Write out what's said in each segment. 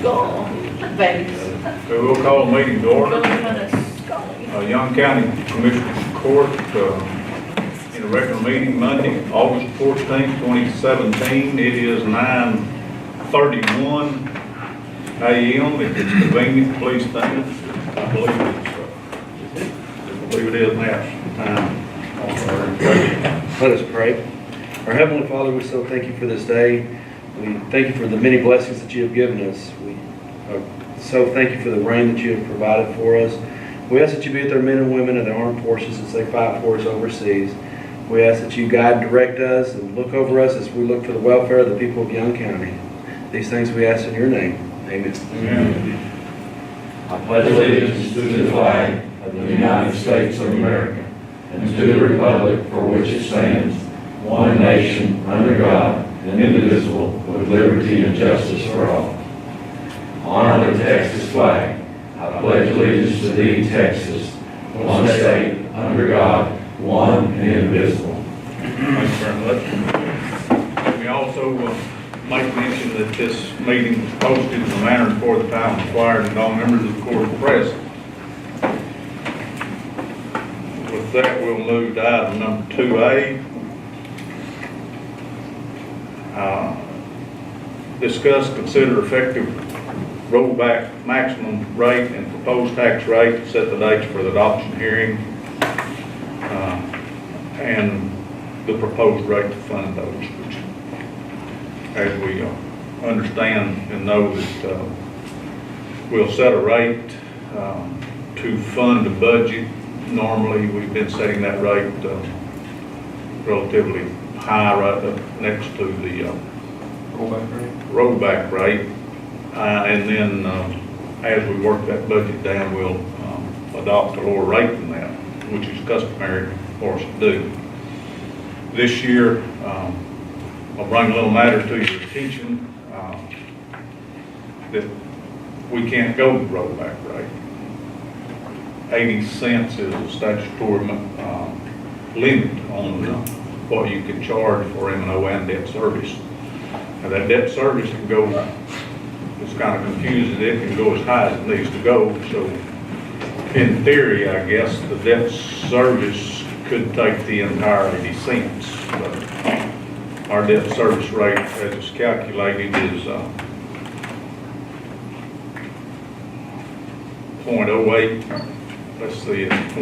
Skull. Babies. So we'll call the meeting to order. Skull. Young County Commissioners Court, in a regular meeting Monday, August 14th, 2017. It is 9:31 a.m. If it's convenient, please stand. I believe it is now. Time. Let us pray. Our Heavenly Father, we so thank you for this day. We thank you for the many blessings that you have given us. We so thank you for the rain that you have provided for us. We ask that you be with our men and women and the armed forces as they fight for us overseas. We ask that you guide and direct us and look over us as we look for the welfare of the people of Young County. These things we ask in your name. Amen. Amen. I pledge allegiance to the flag of the United States of America and to the republic for which it stands, one nation, under God, indivisible, with liberty and justice for all. Honor the Texas flag. I pledge allegiance to thee, Texas, one state, under God, one and indivisible. Thanks very much. Let me also make mention that this meeting is posted in the manner for the time required and all members of the court are present. With that, we'll move to item number 2A. Discuss, consider effective rollback maximum rate and proposed tax rate, set the dates for the adoption hearing, and the proposed rate to fund those, which, as we understand and know that we'll set a rate to fund the budget. Normally, we've been setting that rate relatively high, right up next to the rollback rate. And then as we work that budget down, we'll adopt a lower rate than that, which is customary for us to do. This year, I'll bring a little matter to your attention that we can't go to rollback rate. 80 cents is a statutory limit on what you can charge for M&O and debt service. Now that debt service can go, it's kind of confusing, it can go as high as it needs to go. So in theory, I guess, the debt service could take the entire 80 cents. But our debt service rate, as it's calculated, is 0.08. Let's see, it's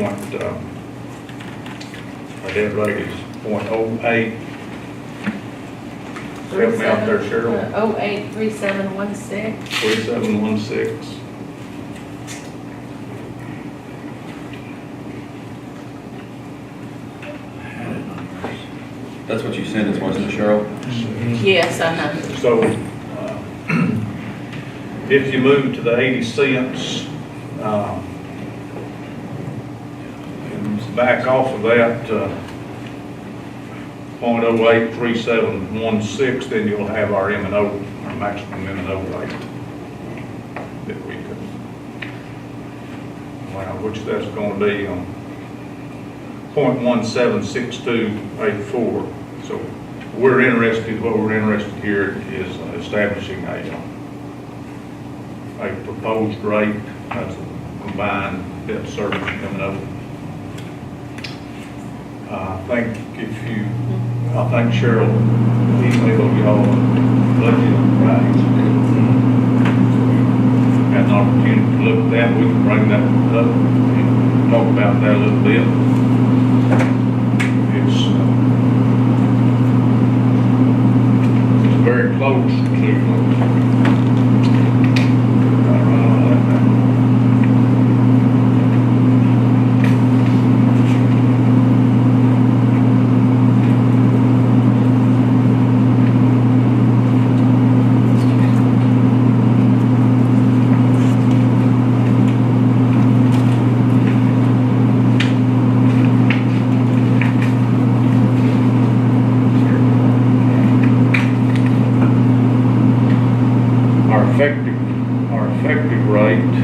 our debt rate is 0.08. Help me out there, Cheryl. 083716. 3716. That's what you sent us, wasn't it, Cheryl? Yes, I know. So, if you move to the 80 cents, and back off of that, 0.083716, then you'll have our M&O, our maximum M&O rate that we could, well, which that's going to be on 0.176284. So what we're interested here is establishing a proposed rate that's a combined debt service and M&O. I think Cheryl emailed y'all a budget guidance. Had an opportunity to look at that. We can bring that up and talk about that a little bit. It's very close to our effective rate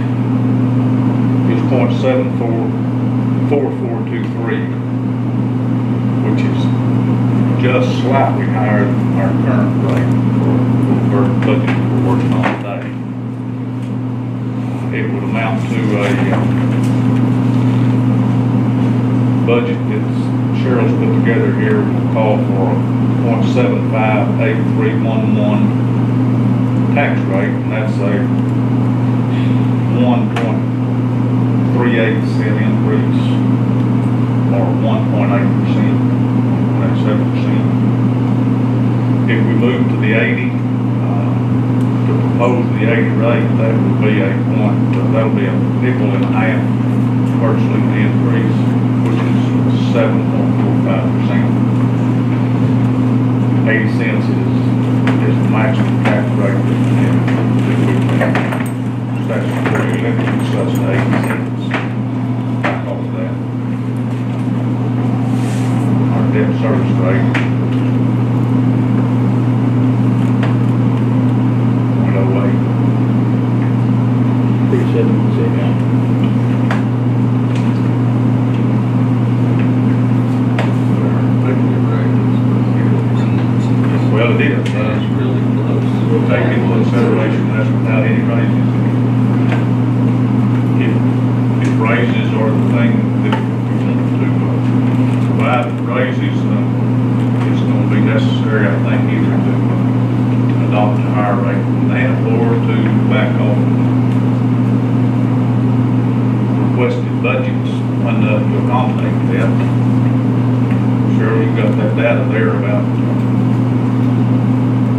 is 0.744423, which is just slightly higher than our current rate for the budget we're working on today. it would amount to a budget that Cheryl's put together here, will call for a 0.758311 tax rate, and that's a 1.38% increase, or 1.8%, 1.87%. If we move to the 80, to propose the 80 rate, that would be that'll be a nickel and a half virtually the increase, which is 7.45%. 80 cents is the maximum tax rate that we can statutory limit, so that's 80 cents. Back off of that. Our debt service rate, 0.08. 37%. Well, it is. That's really close. Take into consideration that's without any raises. If raises are the thing that we want to provide raises, it's going to be necessary, I think, either to adopt a higher rate than that or to back off requested budgets enough to accommodate that. Sure, you got that data there about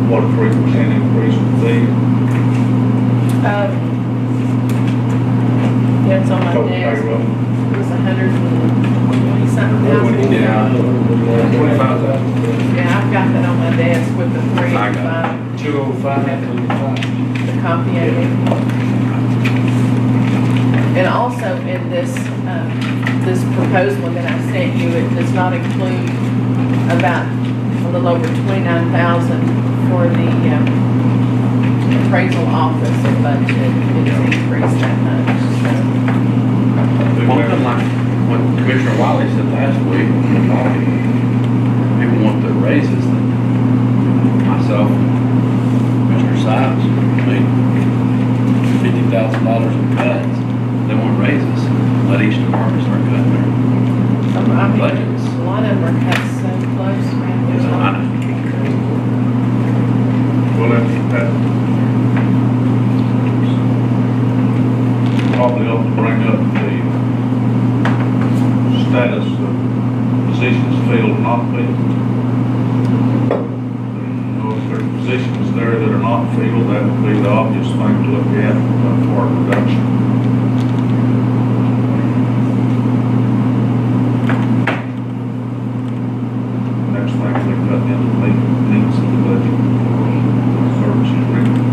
what a 3% increase would be. Yeah, it's on my Total desk. payroll. It was 120 something thousand. Yeah. 25,000. Yeah, I've got that on my desk with the I got 385, 205, the copy I gave you. And also in this, this proposal that I sent you, it does not include about a little over 29,000 for the appraisal office budget. It's increased that much, so. One thing like what Commissioner Wiley said last week, when we were talking, people want the raises, that myself, Mr. Sipes, made $50,000 in cuts. They want raises, let each department start cutting their I mean, budgets. a lot of them are cut so close, man. There's I a lot. know. Well, that probably ought to bring up the status of positions filled or not filled. You know, if there's positions there that are not filled, that would be the obvious thing to look at for a reduction. Next thing we cut into the needs of the budget for services rendered.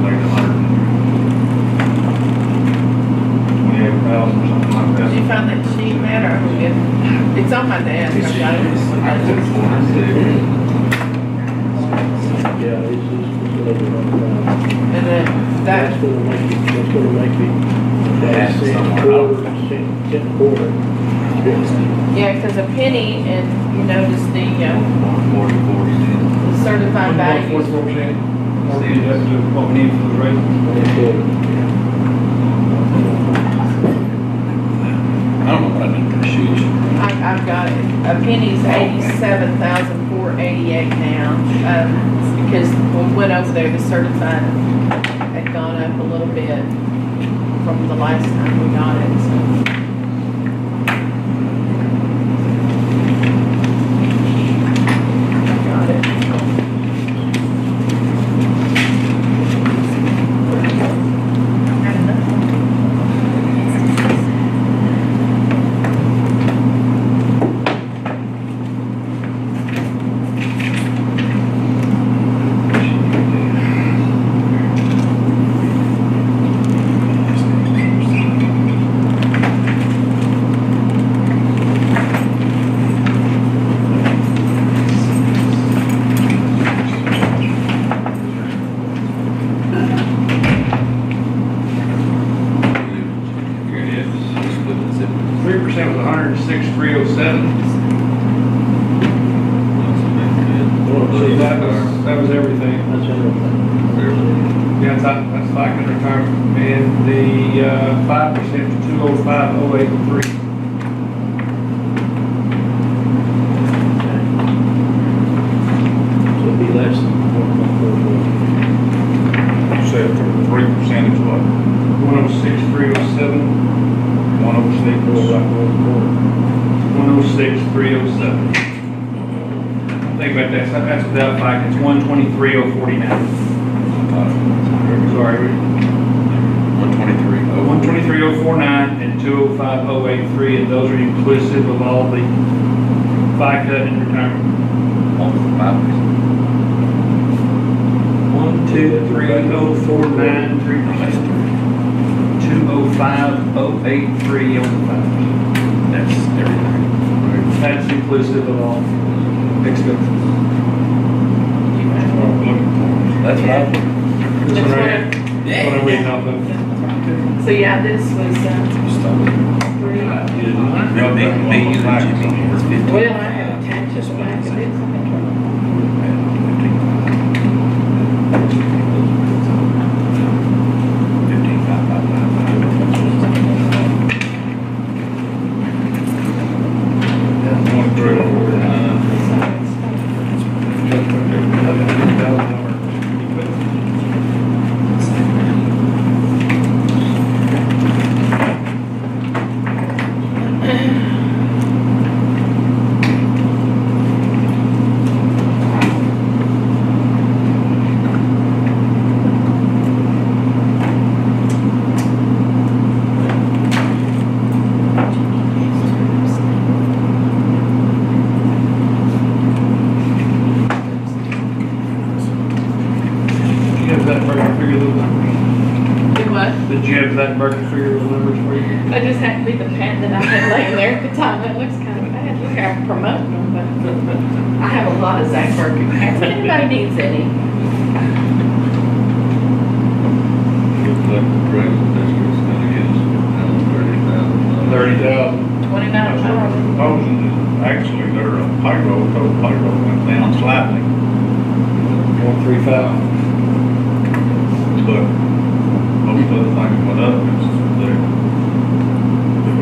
Like 128,000 or something like Did you that. find that sheet, Matt, or it's on my desk? I've got it. Yeah, it's just a little bit on the And then That's that, gonna make it, that's cent quarter. yeah, because a penny, and you notice the 44 cents. certified values. 44%, or we have to, what we need for the rate. I don't know what I did for the shoes. I've got it. A penny's 87,488 now. Because when we went over there, the certified had gone up a little bit from the last time we got it, so. Got it. Got enough. that was everything. That's everything. Yeah, that's FICA retirement, and the 5% to 205,083. So it'd be less than 1.44. You said 3% is what? 106,307. 106. Like 106,307. Think about that, that's without FICA, it's 123,049. Sorry, 123. 123,049 and 205,083, and those are inclusive of all the FICA and retirement. 123,049, 205,083 on the five. That's everything. That's inclusive of all expenses. That's what I. This one right here, Yeah. what I'm reading off of. So yeah, this was, 3. Well, I have attached this back of it. Did you have that Burger figure those numbers for you? I just happened to be the pen that I had laying there at the time. That looks kind of bad. Look, I'm promoting them, but I have a lot of Zach Burger pens. If anybody needs any. Looks like the president district's gonna get us down 30,000. 30,000. 29,000. Proposing that actually their total payroll went down slightly, 135. but most of the things went up. It's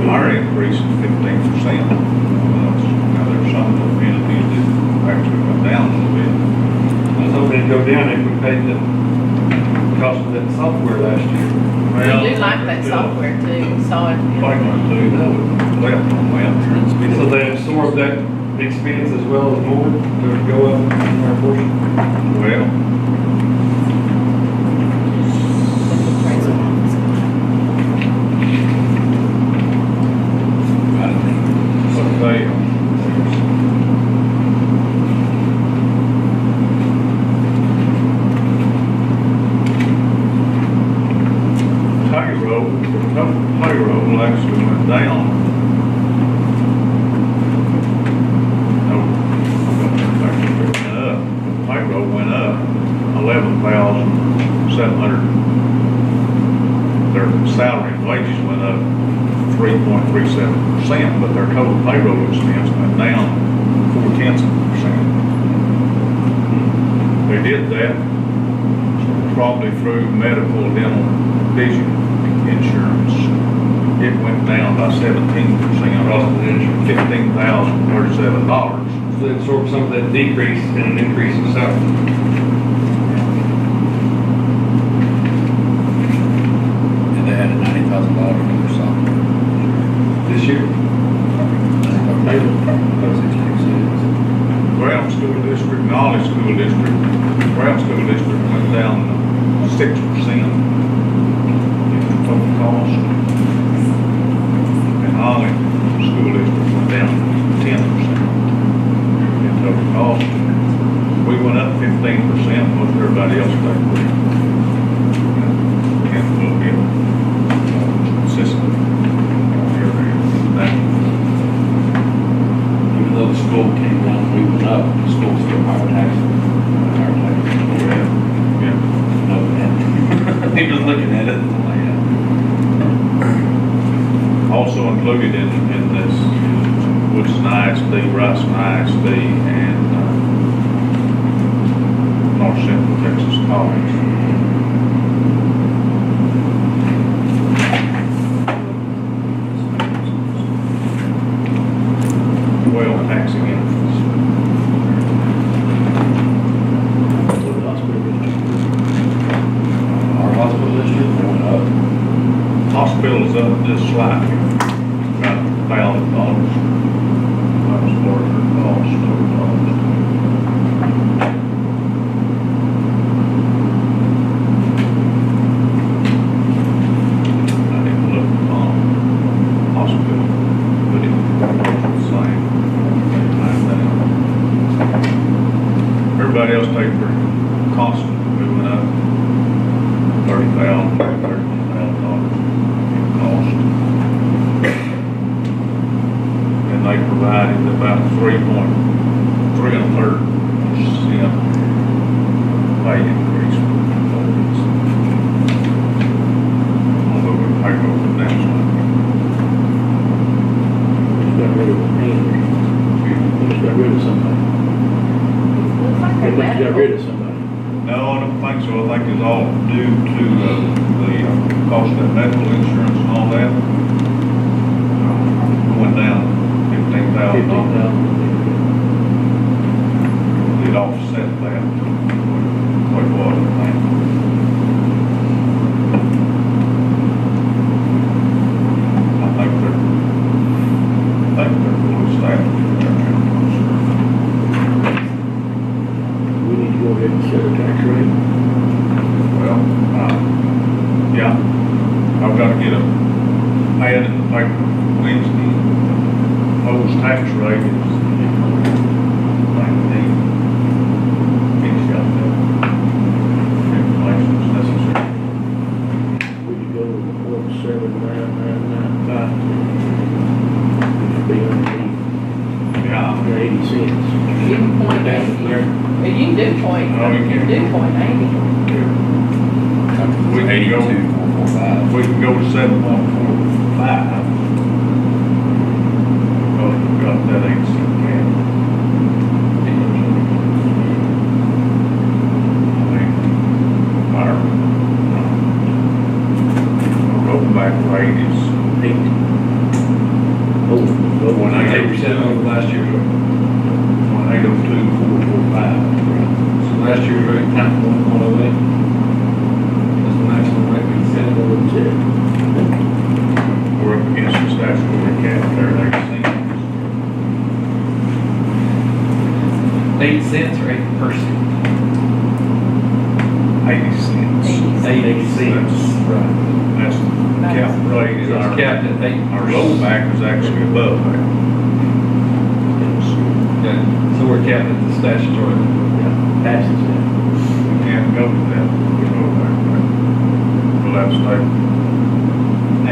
our increase is 15%. Now there's some entities that actually went down a little bit. I was hoping it'd go down if we paid the cost of that software last year. We do like that software too. We saw it. Like one too, that was left on that. So they absorb that expense as well as more to go up in our portion. Well, okay. Payroll actually went down. No, actually went up. Payroll went up 11,700. Their salary and wages went up 3.37%, but their total payroll expense went down 0.4%. They did that probably through medical, dental, vision insurance. It went down by 17%, $15,037. So they absorb some of that decrease and an increase in salary. And they had a $90,000 for their software. This year? Brown School District, Knowledge School District, Brown School District went down 6% in total cost. And Holly School District went down 10% in total cost. We went up 15%, most everybody else paid 10 a little bit. Consistent. Even though the school came down, we went up, the school still higher taxes. Yeah. No, man. He was looking at it and I'm like, yeah. Also included in this, which is an ISD, Rice and ISD, and North Central Texas College. Well, taxing interest. For the hospital district. Our hospital district went up. Hospital's up just slightly, about $1,000. That was what their cost, total cost. I didn't look on hospital, but it was the same. Everybody else take their constant moving up, $30,000, $31,000 in cost. And they provided about 3.3% pay increase for employees. Although we pay over next month. Just got rid of the man. Just got rid of somebody. Looks like They a just got rid medical. of somebody. No, I don't think so. I think it's all due to the cost of medical insurance and all that. Going down $15,000. $15,000. It offset that. What it was, I think. I think they're fully staffed. We need to go ahead and set a tax rate. Well, yeah, I've got to get a ad in the paper Wednesday. Proposed tax rate is 19. He's got the information that's necessary. We could go with the 47,995. Which would be underneath Yeah, 80 cents. You can point eighty. You can do point, Oh, you you can can. do point 80. we can go, 82,445. we can go to 7.45. Oh, we've got that 8-cent cap. I mean, our rollback rate is 8. Oh, go One on. 8% over last year. 1,802,445. So last year's rate, 9.108. That's the maximum rate we can set. That's it. We're up against the statutory cap there, 8 cents or 8%? 80 cents. 80 cents. Right. That's the cap rate, So and it's capped at 8. our rollback is actually above that. Okay, so we're capped at the statutory. Yeah, passes it. We can't go to that rollback rate. We'll have to stay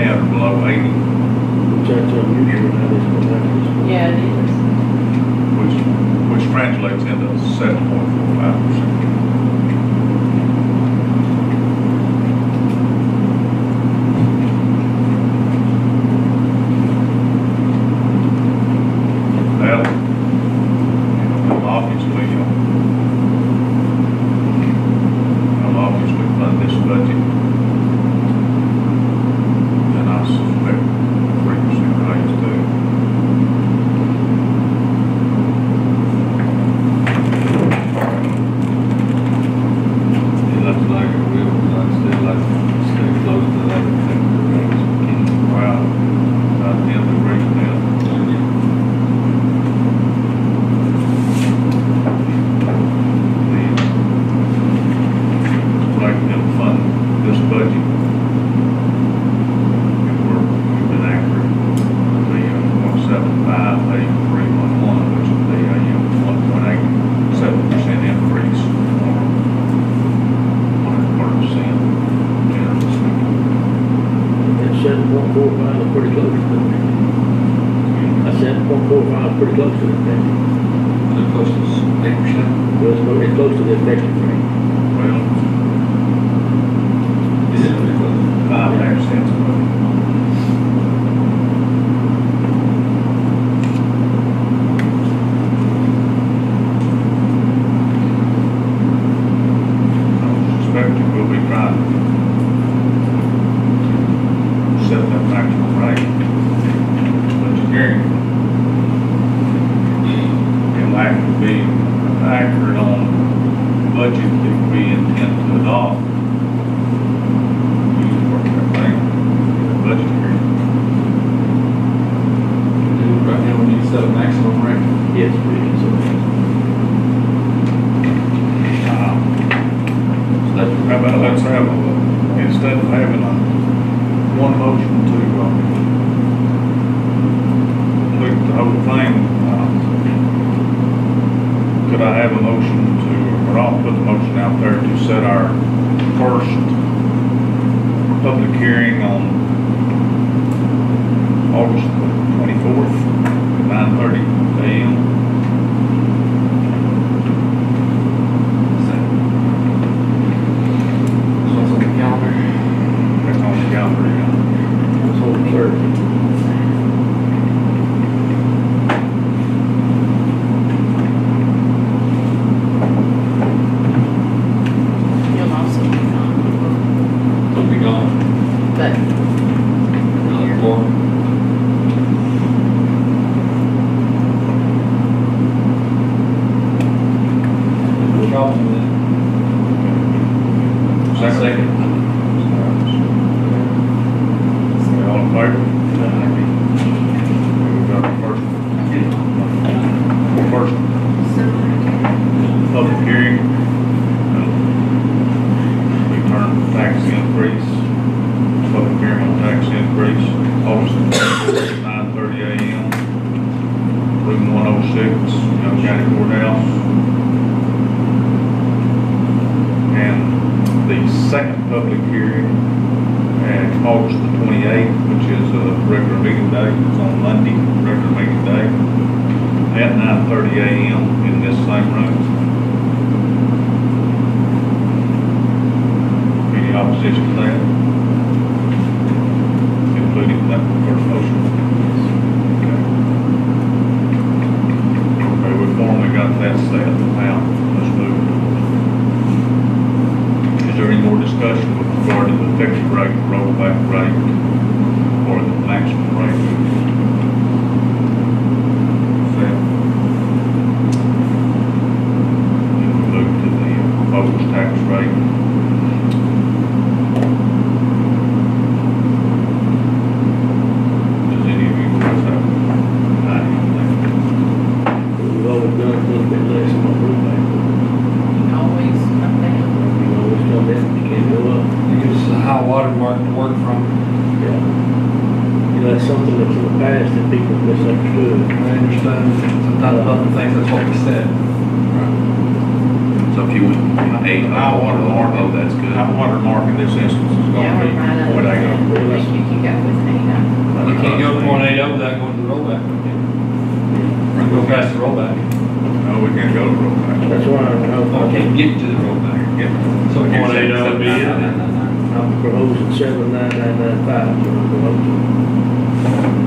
at or below 80, Which that's unusual now, this one, that's Yeah, it is. which translates into 7.45%. Well, I'll obviously fund this budget. And I suspect 3% raise too. It looks like it will, but I'd still like to stay close to that. Well, I tend to agree with them. Like them fund this budget. And we've been accurate. The 175,8311, which would be a 1.87% increase on 100%. Generally speaking. That 7.45 is pretty close to it. That 7.45 is pretty close to it. So close to 8%. Well, it's close to the effective rate. Well, Is it really close? 5.5 cents. not, you work that thing, budget hearing. Right now, we need to set a maximum rate. Yes, we can, so. How about let's have, instead of having one motion to, complete the whole thing, could I have a motion to, or I'll put the motion out there to set our first public hearing on August 24th, 9:30 a.m. What's on the calendar? That's on the calendar, yeah. It's on Thursday. You'll also be gone, It'll be gone. but Another four. No problem with that. Second. All in favor? We've got the first public hearing. Return tax increase, public hearing on tax increase, August 9:30 a.m. Room 106, Young County Courthouse. And the second public hearing at August the 28th, which is a regular meeting day, it's on Monday, regular meeting day, at 9:30 a.m. in this same room. Any opposition to that? Including that first motion? Okay, we formally got that set. Now, let's move. Is there any more discussion with regard to the effective rate, rollback rate, or the maximum rate? Set. Then we move to the proposed tax rate. Does any of you guys have an idea on that? We've always done a little bit less on the rollback. always up there. You always come down, you can't go up. It gives us a high water mark to work from. Yeah. You know, that's something that's in the past that people misunderstood. I understand sometimes other things, that's what we said. So if you went from 8 High water mark, oh, that's good. high water mark in this instance is Yeah, gonna be we're right up what I there. go. I think you can go with Nina. We can't go 0.80 without going to the rollback. We can go past the rollback. No, we can't go to rollback. That's why Oh, we can't get to the rollback. Get So 0.80 would be it. I'm proposing 79995, so I'm proposing.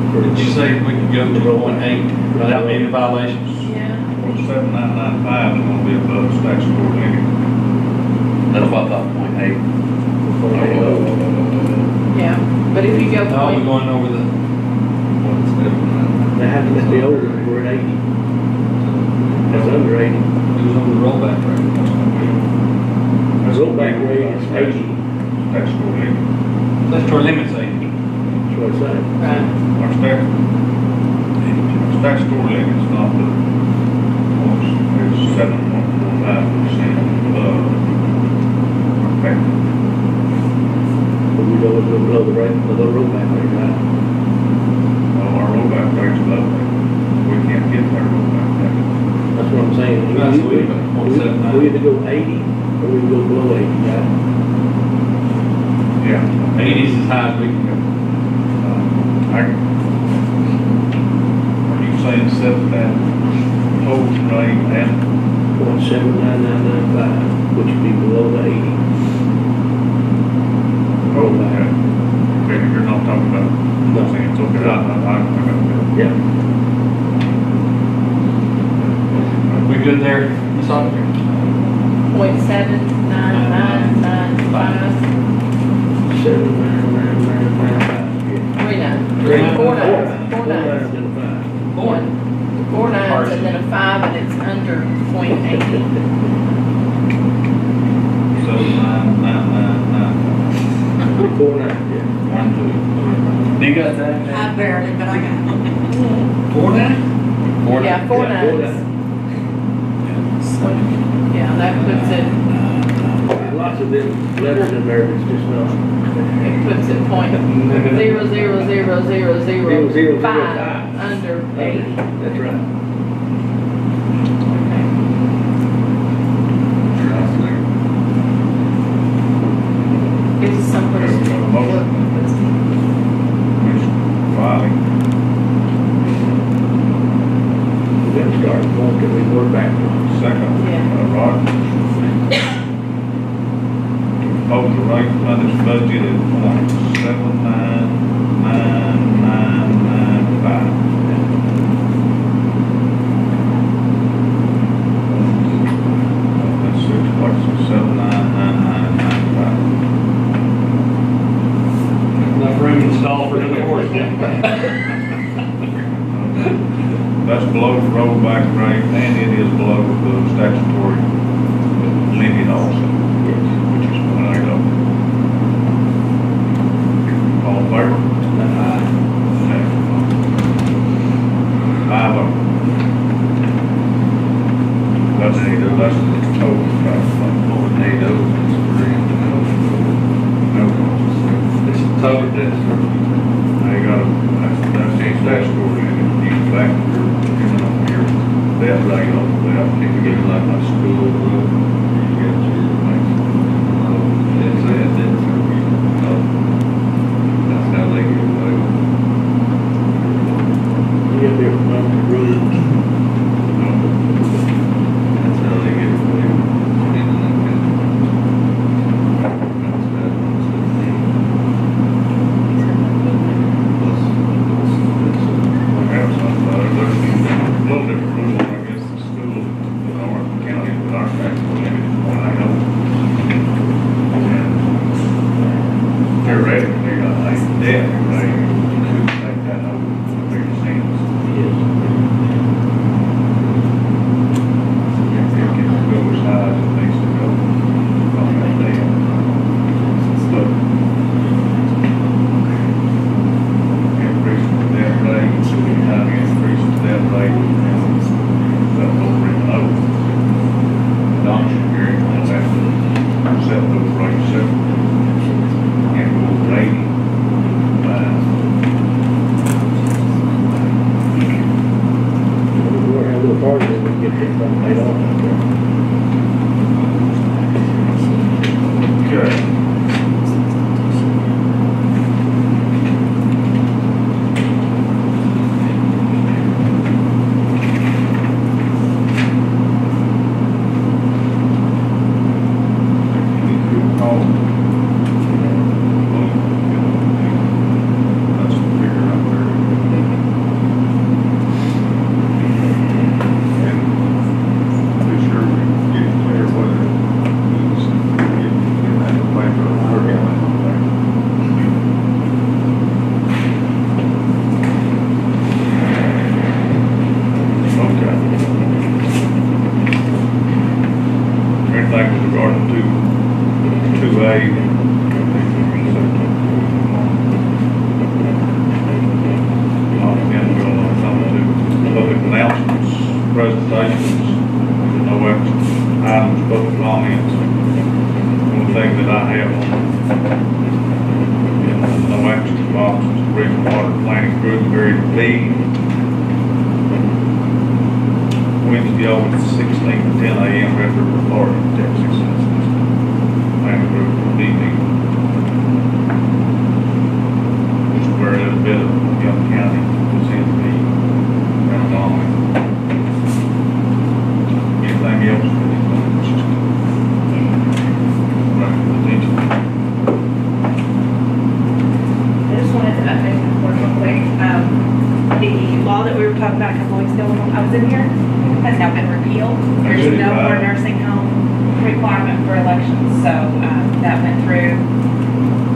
Did you say we could go to 0.8 without being in violations? Yeah. Well, 7995 is gonna be above the statutory limit. That's what I thought, 0.8. Yeah, but if you go No, we're point, going over the, They have to let the older, we're at 80. That's under 80. it was over the rollback rate. The rollback rate is 80, Statutory limit. Statutory limit's 80. that's what I say. right, Our statutory limit is not the, it's 7.45% above. Effective. But we don't go below the rate, below the rollback rate, right? Well, our rollback rate's above that. We can't get their rollback rate. That's what I'm saying. That's what we got, 0.79. We either go 80 or we can go below 80, right? Yeah. 80 is as high as we can go. Are you saying set that total rate at, 0.79995, which would be below the 80. okay, you're not talking about, No. saying it's okay, I got that. Yeah. We good there, Ms. Auditor? 0.79995. 79995. Three nines. Three Four nines. nines. Four nines. and a 5. One. Four nines and then a 5 and it's under 0.80. $7,999. 49, yeah. 1, 2, 3. You got that? I barely, but I got it. 49? Yeah, four Yeah, nines. Yeah, that puts it, There's lots of them letters in there, it's just not. it puts it point 0.00005 0005. under 80. That's right. Gives us some There we go. Motion. Commissioner Wiley. We're gonna start going till we work back. Second. Yeah. Rogers. Propose the rate funded budget at .79995. That's 6 places, 79995. Enough room installed for another horse, yeah. That's below the rollback rate, and it is below the statutory limit also, which is .80. All in favor? Aye. 5-0. That's the total price. No cost. It's total, that's, Now you gotta, that's the statutory limit, you can back your debt rate on that, if you get like my school, you get your, That's how they get away. You have different numbers, rules. That's how they get away. have some, there's a little different rule, I guess, the school, in our county, but our taxable limit is .80. And theoretically, I think debt rate, you could take that over to a bigger sense. If it can go as high as it needs to go, on that debt. But increase the debt rate, so we have increase the debt rate, and that will bring it over. Adoption hearing, we'll have to set those rates separately, and we'll rate it by We'll have a little party, then we can get this thing paid off out there. Okay. That's the figure right there. And be sure we get it clear whether it's in that paper or in that paper. Okay. Anything with regard to 2A? Again, we're going to come to public announcements, presentations, no action items, public comments. One thing that I have in the no action box is the Regional Water Planning Group, Area B. Wednesday, August 16th, 10 a.m., Red River Park, Texas. Planning Group will be meeting. Just where a little bit of Young County was in the round on. Anything else? Right, attention. I just wanted to update the board real quick. The law that we were talking about a couple weeks ago when I was in here has now been repealed. There's no more nursing home requirement for elections, so that went through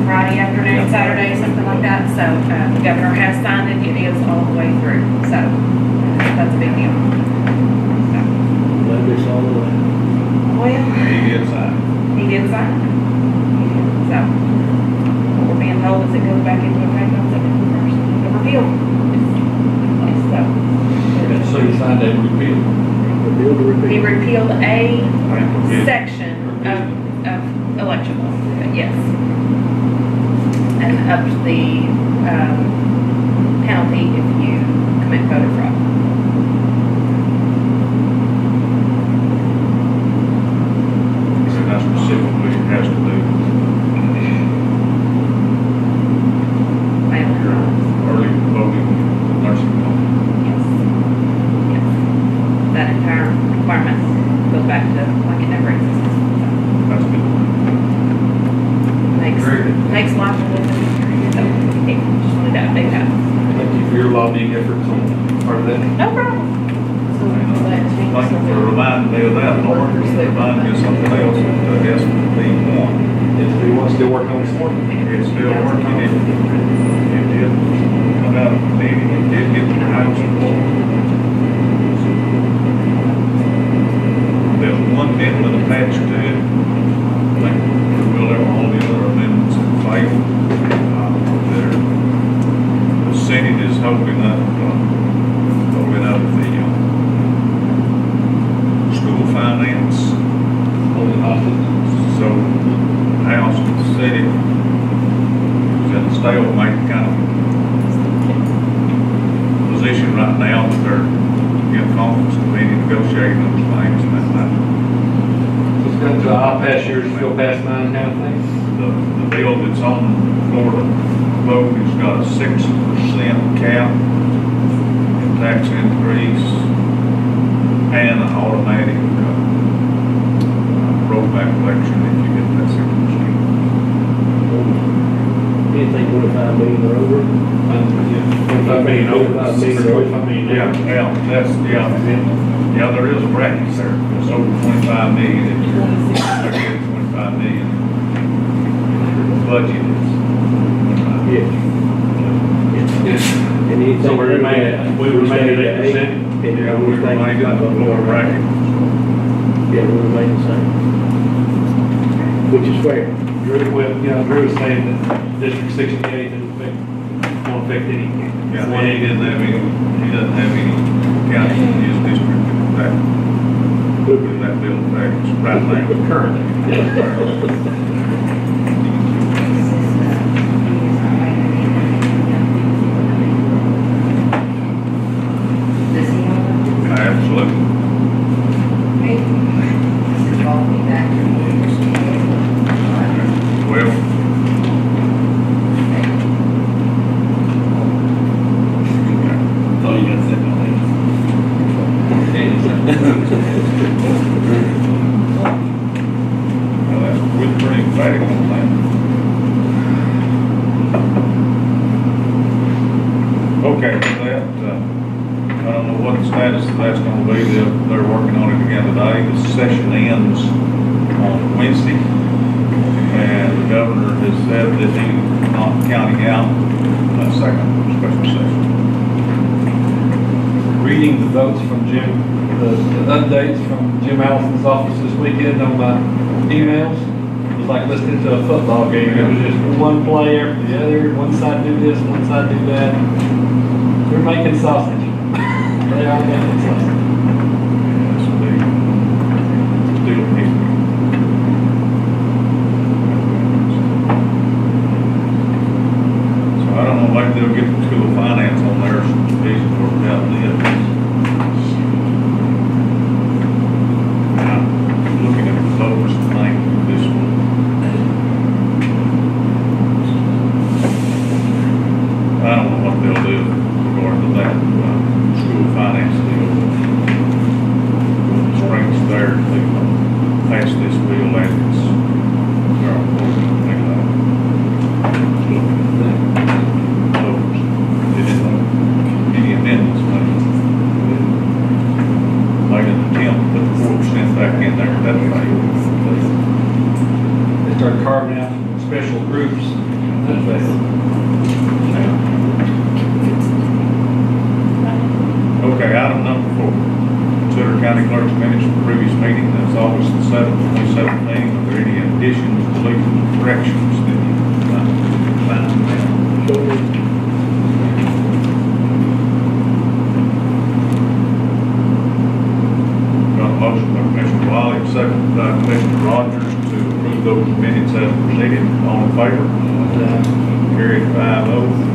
Friday afternoon, Saturday, something like that. So the governor has signed it. It is all the way through. So that's a big deal. So, Let this all the way. well, He gets that. he He did sign it. So, what we're being told is it goes back into effect on September 1st, the repeal. So, So you signed a repeal. Repeal to he repeal. repealed a Yeah. section of election law, but yes. And upped the, penalty if you commit voter fraud. And that specifically has to do Mail-in your ballots. early voting nursing home. Yes. Yes. That entire requirement goes back to like it never existed. So, That's good. Very good. makes life a little bit easier. So, hey, just wanted to update that. Thank you for your lobbying efforts on part of that. No problem. So will that change Thank you for something? reminding me of that, Lauren. Remind me of something else, the SB1. If you want to still work on this morning. It's still working. It did come out of the meeting, it did get the House report. There's one amendment attached to it. I think we'll have all the other amendments that failed. The Senate is hoping that, the school finance. Holding hostage. So, House and Senate is in a stalemate kind of position right now, that they're in conference committee negotiating those things, and that might, Just going to, I'll pass yours, go past mine kind of thing. the bill that's on the floor to vote has got a 6% cap in tax increase and an automatic rollback election if you get that 6%. Anything 25 million or over? 25 million over. 25 million. 25 million. Yeah, there is a bracket there, it's over 25 million, it's 25 million. The budget is. Yes. Yes. And anything So we under remain that, at- we remain at 8%? And Yeah, we everything remain in like the lower bracket. Yeah, we remain the same. Which is fair. Drew, well, Drew was saying that District 68 won't affect any. Yeah, he doesn't have any county in his district with that bill effect right now. Currently. Absolutely. Well, Thought you got that on we're pretty emphatic on that. Okay, with that, I don't know what the status of that's gonna be. They're working on it again today. The session ends on Wednesday. And the governor has said that he's not counting out a second special session. Reading the votes from Jim, the updates from Jim Allison's office this weekend on my emails. It was like listening to a football game. It was just one play after the other. One side do this, one side do that. They're making sausage. They are making sausage. It's a big deal of history. So I don't know, maybe they'll get the school of finance on there, so easy to work out then. I'm looking at the lowest thing, this one. I don't know what they'll do regarding to that, school finance deal. The strings there, they pass this bill as it's, they're on board, thing like those. They didn't know any amendments, but made an attempt to put 4% back in there, that failed. They start carving out special groups. That's bad. Okay, item number 4, consider County Clerk's minutes from previous meeting, that's August the 7th, 2017. Are there any additions, deletions, corrections that you find there? So, Got a motion by Commissioner Wiley, and second by Commissioner Rogers to approve those minutes as presented. All in favor? Carried 5-0.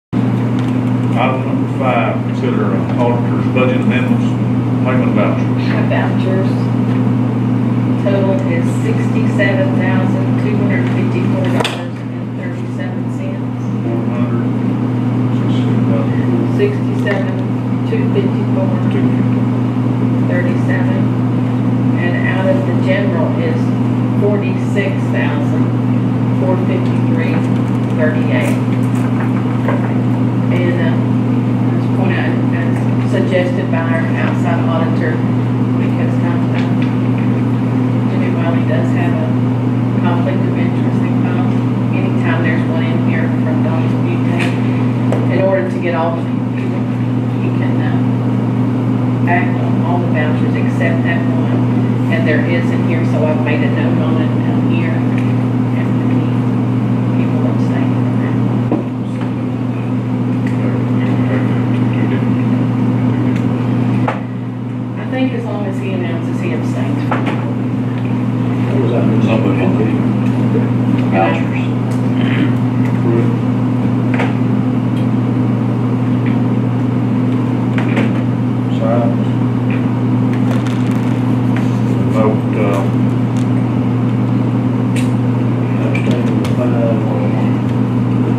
Item number 5, consider auditor's budget amendments, payment vouchers. Our vouchers total is $67,254.37. 67,254.37. And out of the general is $46,453.38. And just point out, as suggested by our outside auditor, because Jimmy Wiley does have a conflict of interest involved. Anytime there's one in here from Don's Butane, in order to get all the people, he can act on all the vouchers except that one. And there is in here, so I've made a note on it down here. And he will abstain from that. I think as long as he announces he abstains from it. what was that? Somebody on the vouchers. Silence. Vote,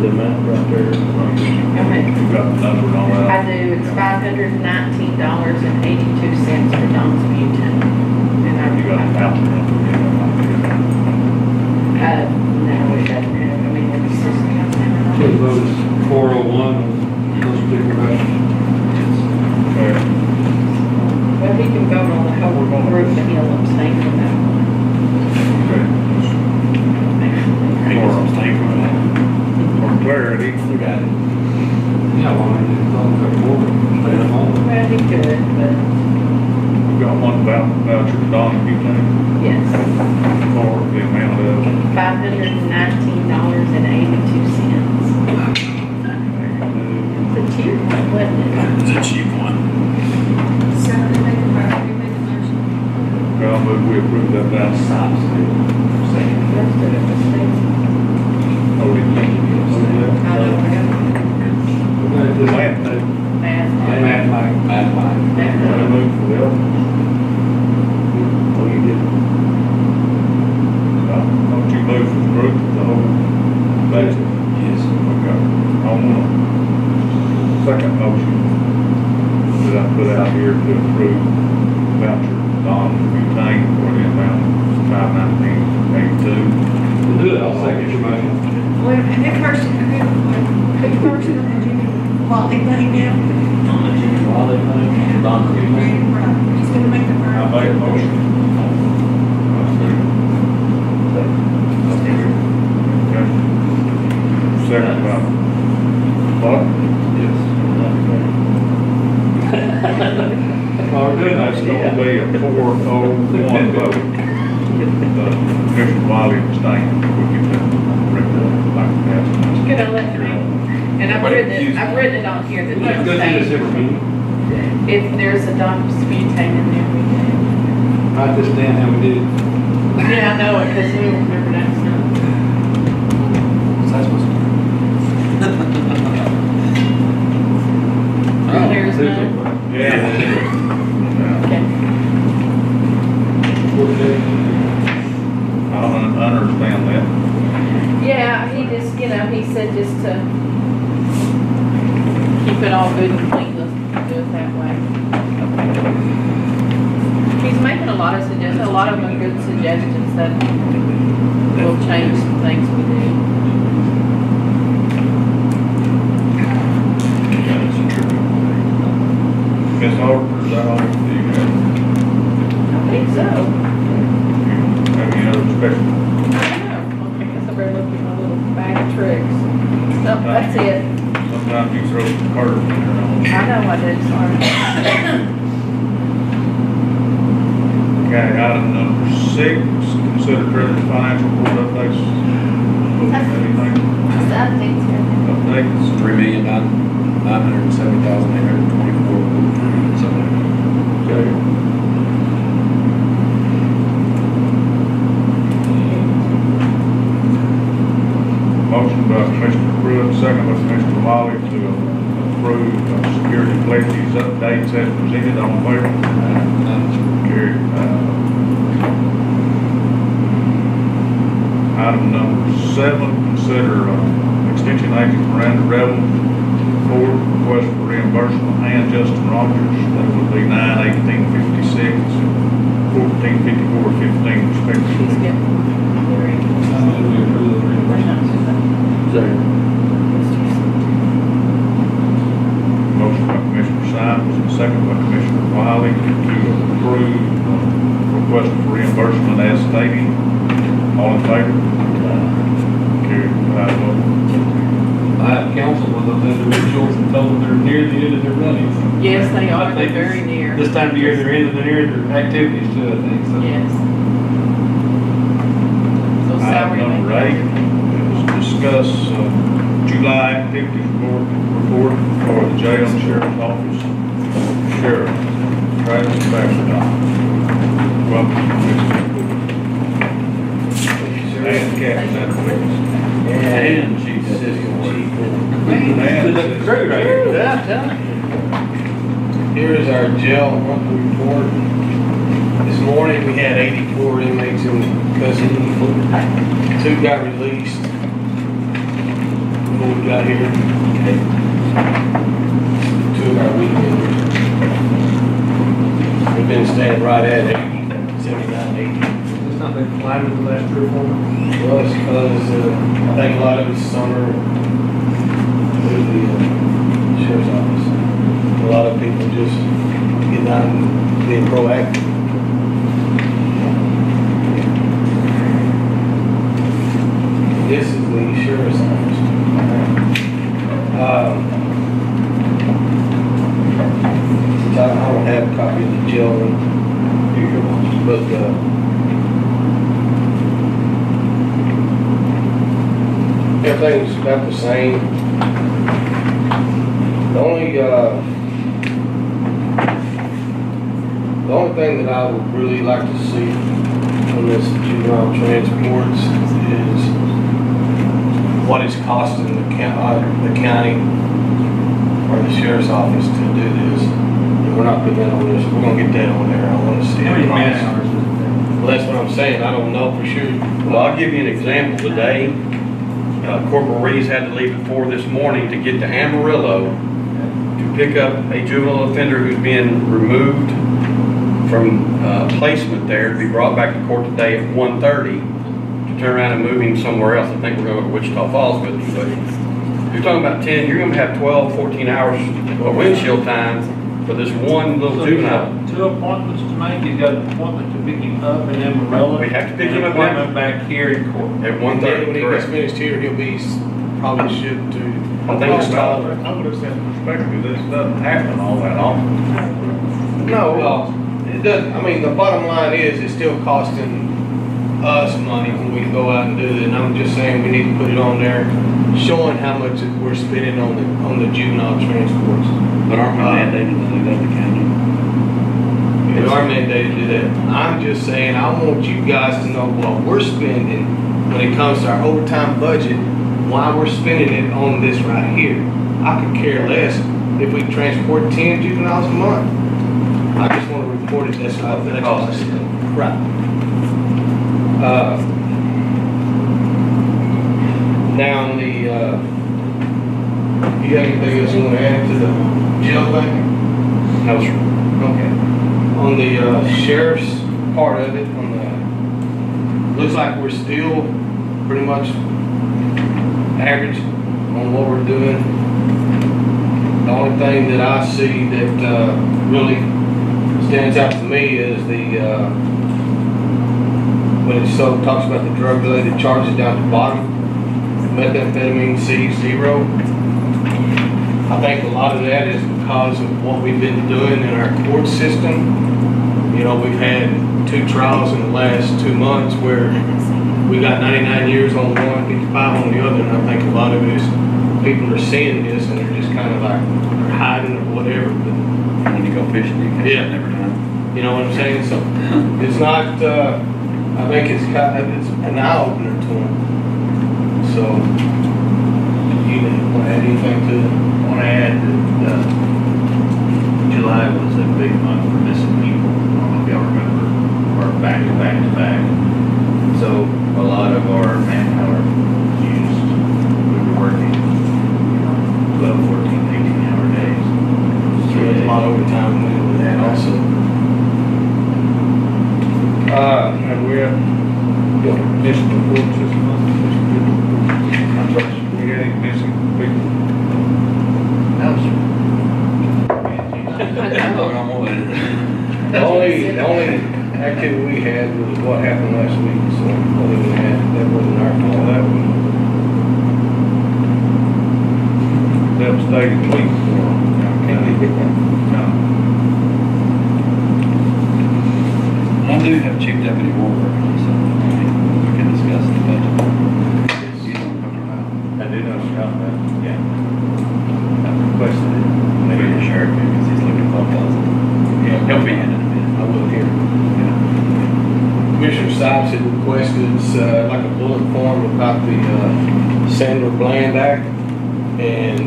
The amount right there. Okay. you got the number on I that? do, it's $519.82 for Don's Butane. And You got the voucher number? no, it doesn't have, I mean, it's just. So the vote is 401, those particular vouchers. Okay. Well, he can vote on the whole group, but he'll abstain from that one. Okay. He was abstaining from that. For clarity, Look at it. Yeah, well, I didn't know if there were more, stay at home. Well, he could, but we got one voucher to Don Butane yes, for the amount of $519.82. It's a cheap one, wasn't it? It's a cheap one. So, they make a motion, we make a motion. Well, I move we approve that voucher. Most of it was Stacy. Oh, did you? I don't know. Matt. Matt. Matt, Mike. Matt, Mike. I move for the other. Oh, you did. Don't you move for the group, the whole budget? Yes. Okay. On one. Second motion that I put out here to approve voucher Don Butane for the amount of $519.82. To do it, I'll second your motion. Wait a minute, who first, who first, and then Jimmy, while they play now? Don Butane. Right, he's gonna make the I first. made a motion. Okay. Second by, what? Yes. Oh, good. That's gonna be a 4-0-1 vote. Commissioner Wiley abstained. We get that record like that. Could I let me? And I've written it on here that he Let's go to the abstained. December meeting. If there's a Don's Butane in there, we can. Write this down how we did it. Yeah, I know it, because we remember that stuff. That's what's. There's no, Yeah. okay. I don't understand that. Yeah, he just, he said just to keep it all good and clean, let's do it that way. He's making a lot of suggestions, a lot of them are good suggestions that will change some things we do. Ms. Harper, is that all you have? I think so. Have any other special? I guess I better look at my little bag of tricks. No, that's it. Sometimes you throw some curves in there. I know I did, sorry. Okay, item number 6, consider treasurer's financial report updates. Anything, Just updates here. updates? $3,970,824. Okay. Motion by Commissioner Pruitt, second by Commissioner Wiley to approve security collections updates as presented on favor. Carried. Item number 7, consider extension agent Miranda Revel for request for reimbursement and Justin Rogers. That would be 9/18/56, 14/54/15 He's respectively. getting very. I move we approve the reimbursement. Second. Motion by Commissioner Simons and second by Commissioner Wiley to approve request for reimbursement as stated. All in favor? Carried 5-0. I have counseled with those individuals and told them they're near the end of their money. Yes, they I are, they're think very near. This time of year, they're near their activities too, I think, so. Yes. So Item salary. number 8 is discuss July activities report for the jail and sheriff's office. Sheriff Travis Baxter. Welcome, Mr. And Captain Edwards. And Chief Assistant Chief. Here is our jail monthly report. This morning, we had 84 inmates in custody. 2 got released before we got here. 2 of our weekenders. We've been staying right at 80, 79, 80. It's not been climbing the last 3 or 4 months. Well, it's because I think a lot of it's summer through the sheriff's office. A lot of people just getting out and being proactive. This is the sheriff's office. I don't have a copy of the jail room, but everything's about the same. The only thing that I would really like to see on this juvenile transports is what it's costing the county or the sheriff's office to do this. And we're not putting that on this, we're gonna get that on there, I wanna see. How the many man price. hours is it? Well, that's what I'm saying, I don't know for sure. Well, I'll give you an example today. Corporal Reeves had to leave at 4 this morning to get to Amarillo to pick up a juvenile offender who's being removed from placement there to be brought back to court today at 1:30 to turn around and move him somewhere else. I think we're going to Wichita Falls with him, but you're talking about 10, you're going to have 12, 14 hours of windshield time for this one little So he's juvenile. got 2 appointments to make, he's got an appointment to pick him up in Amarillo. We have to pick and him up an appointment back here in court. At And 1:30, then when he gets correct. finished here, he'll be probably shipped to. I think it's I would have said perspective, this doesn't happen all that often. No, well, it doesn't, I mean, the bottom line is, it's still costing us money when we go out and do it, and I'm just saying we need to put it on there, showing how much we're spending on the juvenile transports. But aren't we mandated to do that in the county? We are mandated to do that. I'm just saying, I want you guys to know what we're spending when it comes to our overtime budget, why we're spending it on this right here. I could care less if we transport 10 juveniles a month. I just want to report it, that's what the cost is. Right. Now on the, you have anything else you want to add to the jail thing? No, sir. Okay. On the sheriff's part of it, looks like we're still pretty much average on what we're doing. The only thing that I see that, really stands out to me is when it talks about the drug-related charges down at the bottom, methamphetamine C0. I think a lot of that is because of what we've been doing in our court system. You know, we've had 2 trials in the last 2 months where we got 99 years on one, 55 on the other, and I think a lot of it is people are seeing this and they're just kind of like, they're hiding or whatever, but When you go fishing, you catch Yeah. it every time. you know what I'm saying? So it's not, I think it's an eye opener to them. So, you want to add anything to it? I want to add that July was a big month for missing people. I don't know if y'all remember, we're back to back to back. So a lot of our manpower used, we were working, 12, 14, 18-hour days. So there's a lot of overtime with that also. And we have, missing reports this month. I'm sorry, we got any missing people? The only activity we had was what happened last week, so other than that wasn't our fault. That was devastating week for them. I do have Chief Deputy Ward working on something, we can discuss the budget. You know what I'm talking about? I do know Scott, but yeah. I requested it. Maybe the sheriff, because he's looking for $12,000. He'll be in it in a minute. I will hear. Commissioner Sipes had requested like a bullet form about the Sandler Bland Act, and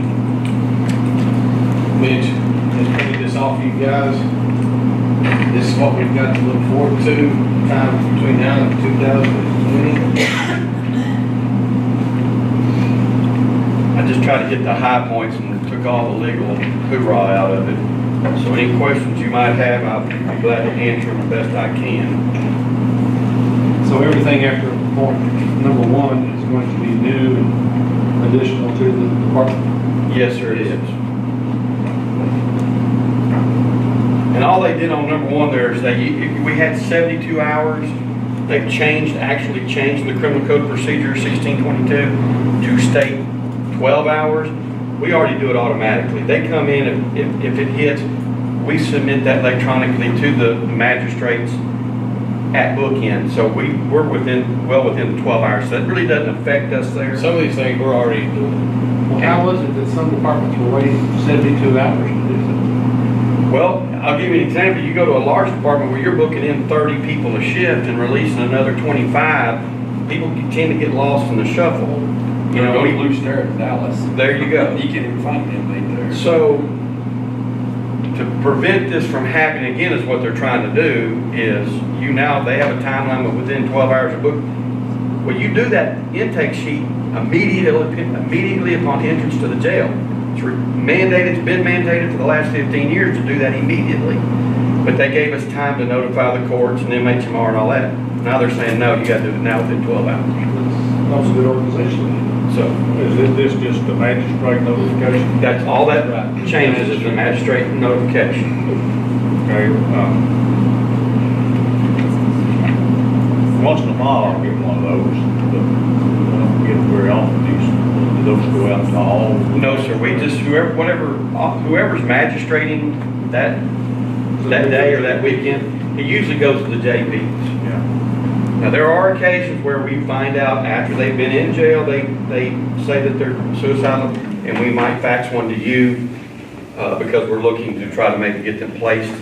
Mitch has printed this off for you guys. This is what we've got to look forward to, time between now and 2020. I just tried to hit the high points and took all the legal hoorah out of it. So any questions you might have, I'll be glad to answer them the best I can. So everything after point number 1 is going to be new and additional to the department? Yes, sir, it is. And all they did on number 1 there is we had 72 hours. They've actually changed the criminal code procedure 1622 to state 12 hours. We already do it automatically. They come in, if it hits, we submit that electronically to the magistrates at bookend. So we're well within the 12 hours. So that really doesn't affect us there. Some of these things we're already doing. Well, how was it that some departments were waiting 72 hours to do something? Well, I'll give you an example. You go to a large department where you're booking in 30 people a shift and releasing another 25, people tend to get lost in the shuffle. You know, Go to Blue Star in Dallas. there you go. You can't even find an inmate there. So, to prevent this from happening again is what they're trying to do is they have a time limit within 12 hours of book. Well, you do that intake sheet immediately upon entrance to the jail. It's been mandated for the last 15 years to do that immediately. But they gave us time to notify the courts and MHMR and all that. Now they're saying, no, you gotta do it now within 12 hours. That's a good organization. So, Is this just the magistrate notification? that's all that changes is the magistrate notification. Okay, once in a while I'll get one of those, but I don't get it very often. Do those go out to all? No, sir, we just, whoever's magistrating that day or that weekend, he usually goes to the JPs. Yeah. Now, there are occasions where we find out after they've been in jail, they say that they're suicidal, and we might fax one to you, because we're looking to try to get them placed,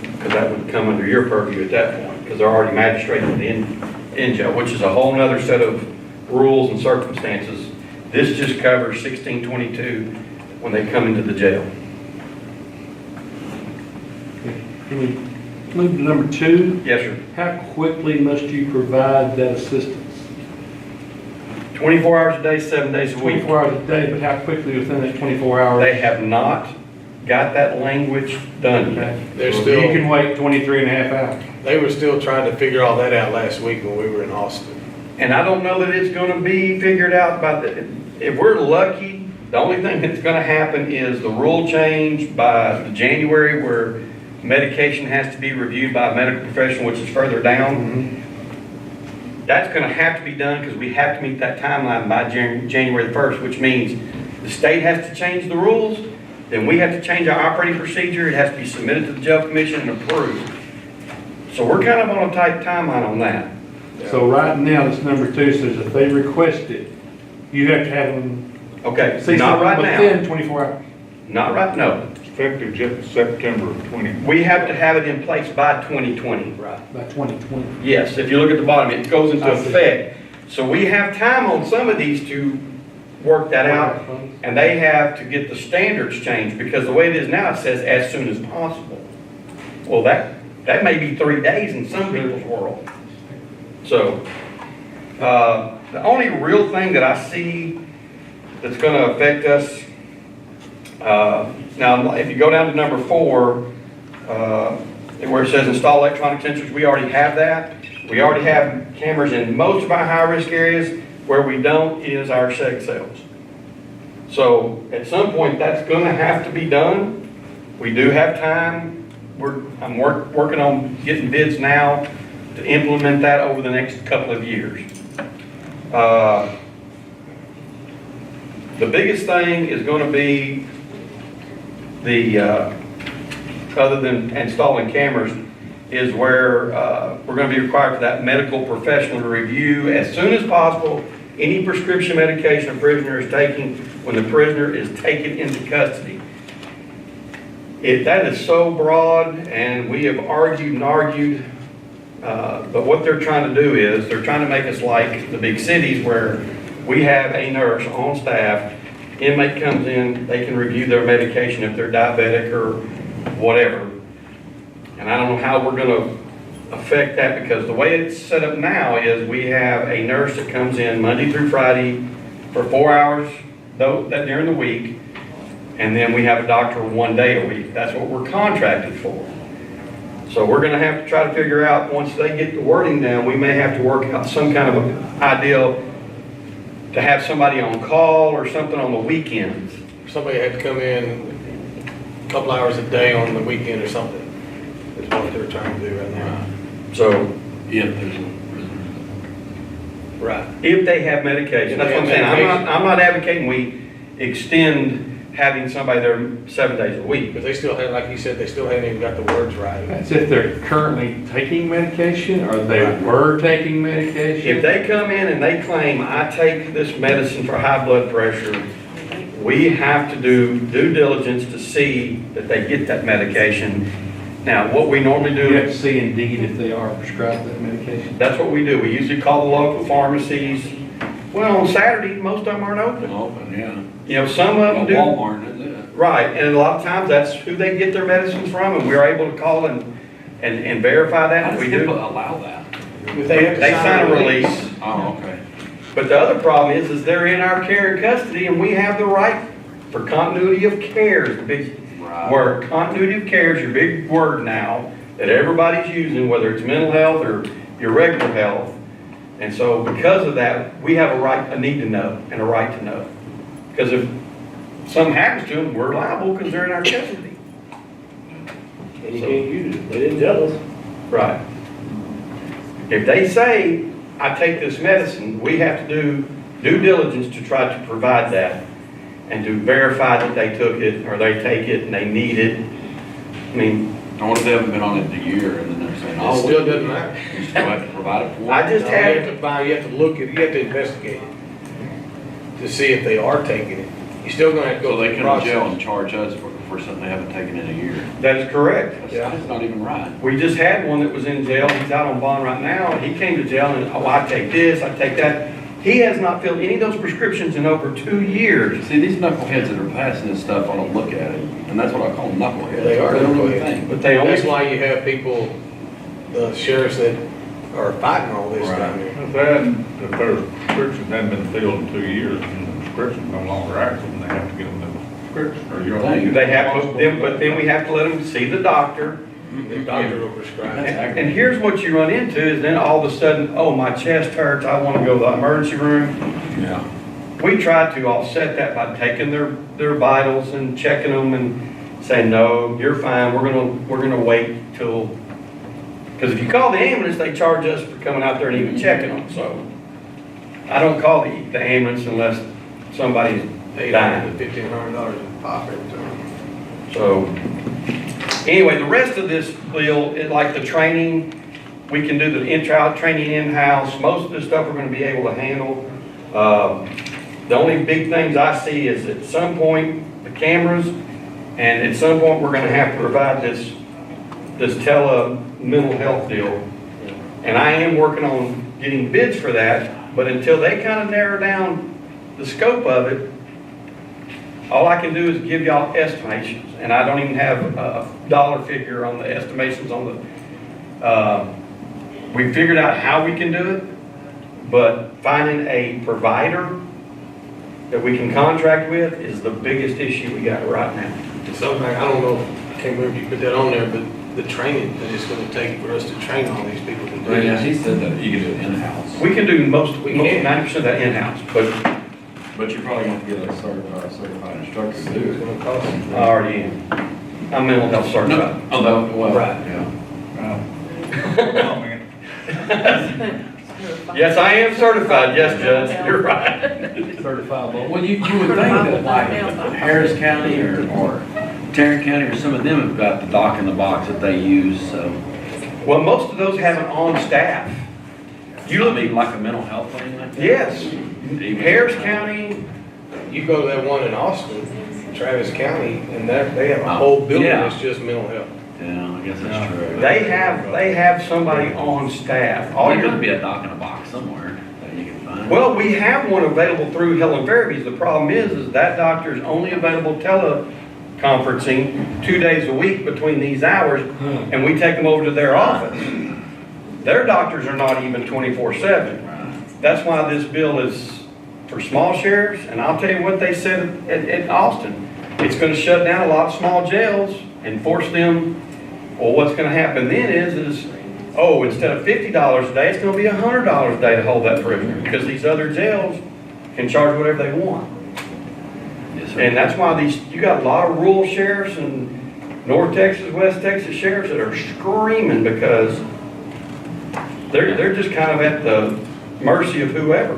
because that would come under your purview at that point, because they're already magistrated in jail, which is a whole nother set of rules and circumstances. This just covers 1622 when they come into the jail. Can we move to number 2? Yes, sir. How quickly must you provide that assistance? 24 hours a day, 7 days a week. 24 hours a day, but how quickly within that 24 hours? They have not got that language done yet. They're You still, can wait 23 and a half hours. they were still trying to figure all that out last week when we were in Austin. And I don't know that it's gonna be figured out if we're lucky, The only thing that's gonna happen is the rule change by the January where medication has to be reviewed by a medical professional, which is further down. That's gonna have to be done because we have to meet that timeline by January the 1st, which means the state has to change the rules, then we have to change our operating procedure, it has to be submitted to the jail commission and approved. So we're kind of on a tight timeline on that. So right now, this number 2 says if they request it, you have to have them Okay, see not something right now, within 24 hours. not right, no. Effective September of 20. We have to have it in place by 2020. Right. By 2020. Yes, if you look at the bottom, it goes into I see. effect. So we have time on some of these to work that out, and they have to get the standards changed, because the way it is now, it says as soon as possible. Well, that may be 3 days in some people's world. So, the only real thing that I see that's gonna affect us, now, if you go down to number 4, where it says install electronic sensors, we already have that. We already have cameras in most of our high-risk areas. Where we don't is our sex cells. So at some point, that's gonna have to be done. We do have time. I'm working on getting bids now to implement that over the next couple of years. The biggest thing is gonna be other than installing cameras, is where we're going to be required for that medical professional to review as soon as possible any prescription medication a prisoner is taking when the prisoner is taken into custody. That is so broad, and we have argued and argued, but what they're trying to do is they're trying to make us like the big cities where we have a nurse on staff. Inmate comes in, they can review their medication if they're diabetic or whatever. And I don't know how we're gonna affect that, because the way it's set up now is we have a nurse that comes in Monday through Friday for 4 hours during the week, and then we have a doctor 1 day a week. That's what we're contracted for. So we're gonna have to try to figure out, once they get the wording down, we may have to work out some kind of an ideal to have somebody on call or something on the weekends. Somebody had to come in a couple hours a day on the weekend or something, is what they're trying to do right now. So If there's a Right. if they have medication, that's what I'm saying. I'm not advocating we extend having somebody there 7 days a week. But they still had, like you said, they still haven't even got the words right. That's if they're currently taking medication or they were taking medication. If they come in and they claim, I take this medicine for high blood pressure, we have to do due diligence to see that they get that medication. Now, what we normally You have do, to see indeed if they are prescribed that medication. that's what we do. We usually call the local pharmacies. Well, on Saturday, most of them aren't open. open, yeah. You know, some of them do. Walmart, isn't it? Right, and a lot of times that's who they get their medicines from, and we're able to call and verify that. How does We HIPAA do. allow that? If they have to Sign a release. Oh, okay. But the other problem is they're in our care and custody, and we have the right for continuity of care is the big word. Continuity of care is your big word now that everybody's using, whether it's mental health or your regular health. And so because of that, we have a need to know and a right to know. Because if something happens to them, we're liable because they're in our custody. And you can't use it, they didn't tell us. Right. If they say, I take this medicine, we have to do due diligence to try to provide that and to verify that they took it or they take it and they need it. I mean, I wonder if they haven't been on it a year and then they're saying, It oh, still doesn't matter. we still have to provide it for I them. just No, had, you have to look at it, you have to investigate it to see if they are taking it. You're still gonna have to go So through they the come to jail process. and charge us for something they haven't taken in a year. that is correct. That's not even right. We just had one that was in jail. He's out on bond right now. He came to jail and, oh, I take this, I take that. He has not filled any of those prescriptions in over 2 years. See, these knuckleheads that are passing this stuff, I don't look at it, and that's what I call them knuckleheads. They are don't really knuckleheads. think. But they only, That's why you have people, the sheriffs that are fighting all this down here. If their prescription hadn't been filled in 2 years, and the prescription's no longer active, and they have to get them the prescription, or you're. they have to, but then we have to let them see the doctor. The doctor will prescribe it. And here's what you run into is then all of a sudden, oh, my chest hurts, I want to go to the emergency room. Yeah. we try to offset that by taking their vitals and checking them and saying, no, you're fine, we're gonna wait till, because if you call the ambulance, they charge us for coming out there and even checking them, so. I don't call the ambulance unless somebody's dying. $1,500 in pocket. So, anyway, the rest of this deal, like the training, we can do the in-trial training in-house. Most of the stuff we're gonna be able to handle. The only big things I see is at some point, the cameras, and at some point, we're gonna have to provide this mental health deal. And I am working on getting bids for that, but until they kind of narrow down the scope of it, all I can do is give y'all estimations, and I don't even have a dollar figure on the estimations on the, we figured out how we can do it, but finding a provider that we can contract with is the biggest issue we got right now. Something, I don't know, I can't remember if you put that on there, but the training that it's gonna take for us to train all these people to do Well, yeah, this. he said that you can do it in-house, We can do We most can. 90% of that in-house, but but you're probably gonna have to get a certified instructor to do It's it. gonna cost us. I already am. I'm mental health certified. Oh, no, well, Right. yeah. Oh, man. Yes, I am certified, yes, Judge, you're right. Certifiable. Well, you would think that like Harris County or Tarrant County or some of them have got the doc in the box that they use, so. Well, most of those have it on staff. You look like a mental health thing like that? Yes, Harris County, You go to that one in Austin, Travis County, and they have a whole building Yeah. that's just mental health. Yeah, I guess that's true. they have somebody on staff. All There's your gonna be a doc in a box somewhere that you can find. Well, we have one available through Helen Fairby's. The problem is that doctor is only available teleconferencing 2 days a week between these hours, and we take them over to their office. Their doctors are not even 24/7. That's why this bill is for small sheriffs, and I'll tell you what they said at Austin. It's gonna shut down a lot of small jails and force them, well, what's gonna happen then is, oh, instead of $50 a day, it's gonna be $100 a day to hold that prisoner, because these other jails can charge whatever they want. Yes, sir. And that's why you got a lot of rural sheriffs and North Texas, West Texas sheriffs that are screaming because they're just kind of at the mercy of whoever.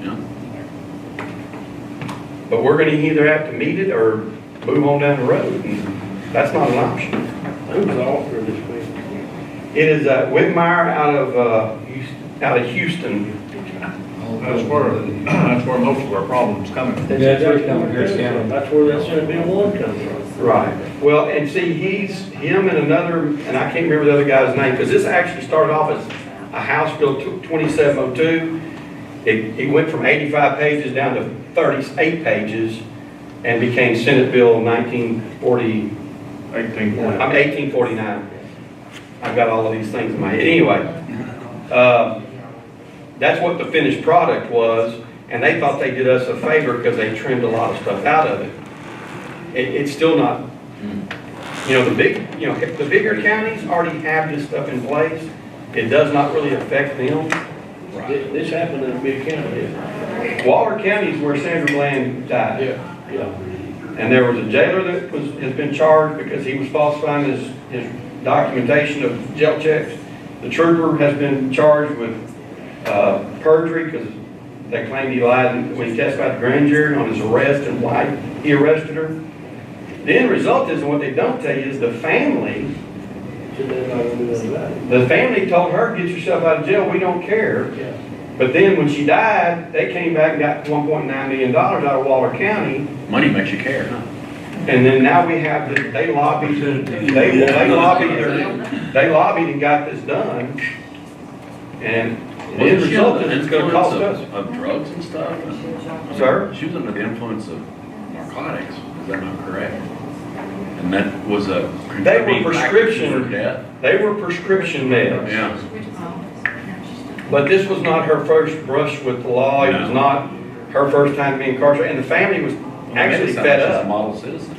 Yeah. But we're gonna either have to meet it or move on down the road, and that's not an option. Who's the officer this week? It is Whitmire out of Houston. That's where most of our problems coming from. Yeah, it's where it's coming, Harris County. That's where that Senate Bill 1 comes from. Right. Well, and see, him and another, and I can't remember the other guy's name, because this actually started off as a House Bill 2702. It went from 85 pages down to 38 pages and became Senate Bill 1849. I've got all of these things in my head. Anyway, that's what the finished product was, and they thought they did us a favor because they trimmed a lot of stuff out of it. It's still not, the bigger counties already have this stuff in place. It does not really affect them. This happened in a big county, didn't it? Waller County is where Sandra Bland died. Yeah. And there was a jailer that has been charged because he was falsifying his documentation of jail checks. The trooper has been charged with perjury because they claimed he lied when he testified to grand jury on his arrest and why he arrested her. The end result is, and what they don't tell you is the family told her, get yourself out of jail, we don't care. Yeah. But then when she died, they came back and got $1.9 million out of Waller County. Money makes you care, huh? And then now we have, they lobbied and got this done. And the end result is it's gonna cost us. Of drugs and stuff? Sir? She was under the influence of narcotics, is that not correct? And that was a. They were contributing factor prescription. to her death? They were prescription meds. Yeah. But this was not her first brush with the law. It was No. not her first time being incarcerated. And the family was actually fed She's a up. model citizen.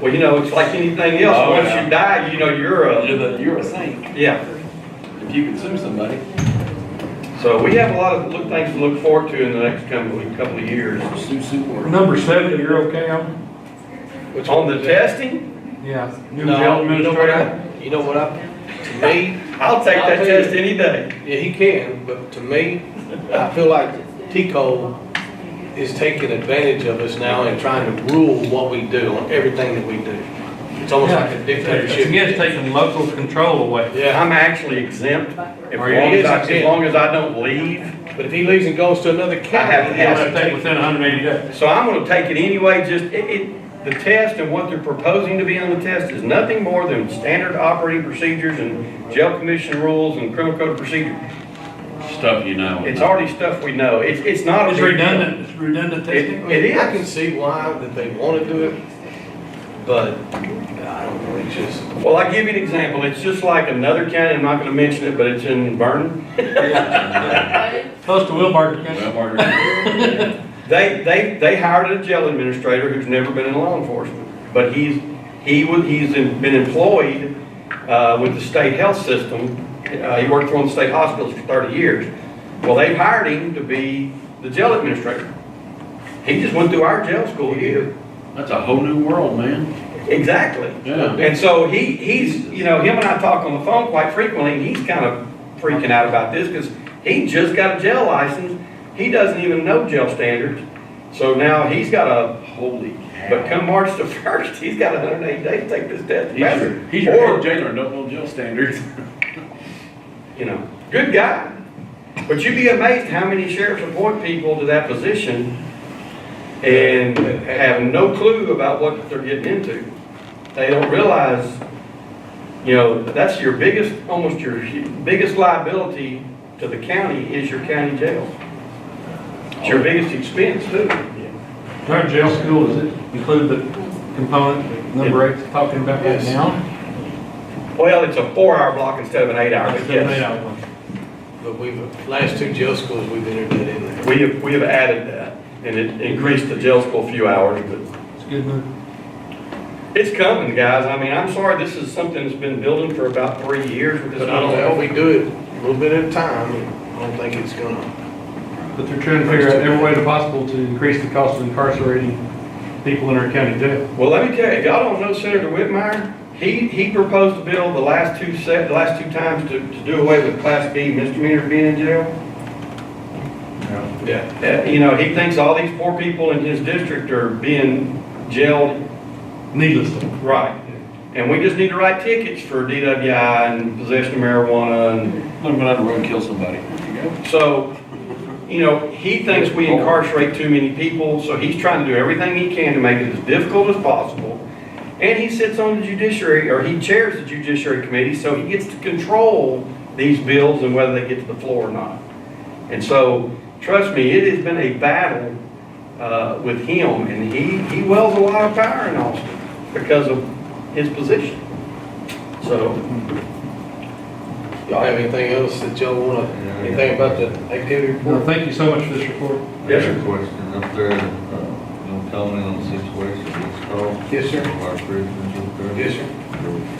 Well, it's like anything else. Oh, Once yeah. you die, you're a, You're a saint. yeah. If you can sue somebody. So we have a lot of things to look forward to in the next couple of years. Number 7, you're okay on? Which On one the is that? testing, Yeah. New No, jail you know what administrator. you know what to me, I'll take that I'll tell you. test any day. yeah, he can, but to me, I feel like Tico is taking advantage of us now and trying to rule what we do on everything that we do. It's almost like a It's dictatorship. again taking local control away. Yeah, I'm actually exempt, as Are you? long as I don't leave. but if he leaves and goes to another county, have to he You has have to to take take. within 180 days. So I'm gonna take it anyway, just, the test and what they're proposing to be on the test is nothing more than standard operating procedures and jail commission rules and criminal code of procedure. Stuff you know. It's already stuff we know. It's not a It's big deal. redundant, it's redundant testing. It I can is. see why that they want to do it, but I don't know, it's just. Well, I'll give you an example. It's just like another county, I'm not gonna mention it, but it's in Vernon. Close to Wilbarger County. Well, Margaret, They hired a jail administrator who's never been in law enforcement, but he's been employed with the state health system. He worked for one of the state hospitals for 30 years. Well, they've hired him to be the jail administrator. He just went through our jail school here. that's a whole new world, man. Exactly. Yeah. And so he's, him and I talk on the phone quite frequently, and he's kind of freaking out about this because he just got a jail license. He doesn't even know jail standards. So now he's got Holy but come March the 1st, he's got 180 days to take this test. He's your Or, head jailer, don't know jail standards. good guy. But you'd be amazed how many sheriffs appoint people to that position and have no clue about what they're getting into. They don't realize, that's your biggest, almost your biggest liability to the county is your county jail. It's your biggest expense too. Our jail school, does it include the component number 8 talking about right Yes. now? Well, it's a 4-hour block instead of an 8-hour, That's but the yes. 8-hour one. But last 2 jail schools, we've entered that in there. We have added that, and it increased the jail school a few hours, but It's a good move. it's coming, guys. I mean, I'm sorry, this is something that's been building for about 3 years with this. But I don't know, if we do it a little bit at a time, I don't think it's gonna. But they're trying to figure out every way possible to increase the cost of incarcerating people in our county jail. Well, let me tell you, if y'all don't know Senator Whitmire, he proposed a bill the last two times to do away with Class B misdemeanors being in jail. Yeah. He thinks all these poor people in his district are being jailed Needlessly. right. And we just need to write tickets for DWI and possession of marijuana and Let him go down the road and kill somebody. There you go. so, he thinks we incarcerate too many people, so he's trying to do everything he can to make it as difficult as possible. And he sits on the judiciary, or he chairs the judiciary committee, so he gets to control these bills and whether they get to the floor or not. And so, trust me, it has been a battle with him, and he wields a lot of power in Austin because of his position. So, Y'all have anything else that y'all wanna, anything about the activity No, report? thank you so much for this report. yes, sir. Question up there, comment on the situation with Carl? Yes, sir. Our prisoners up there? Yes, sir.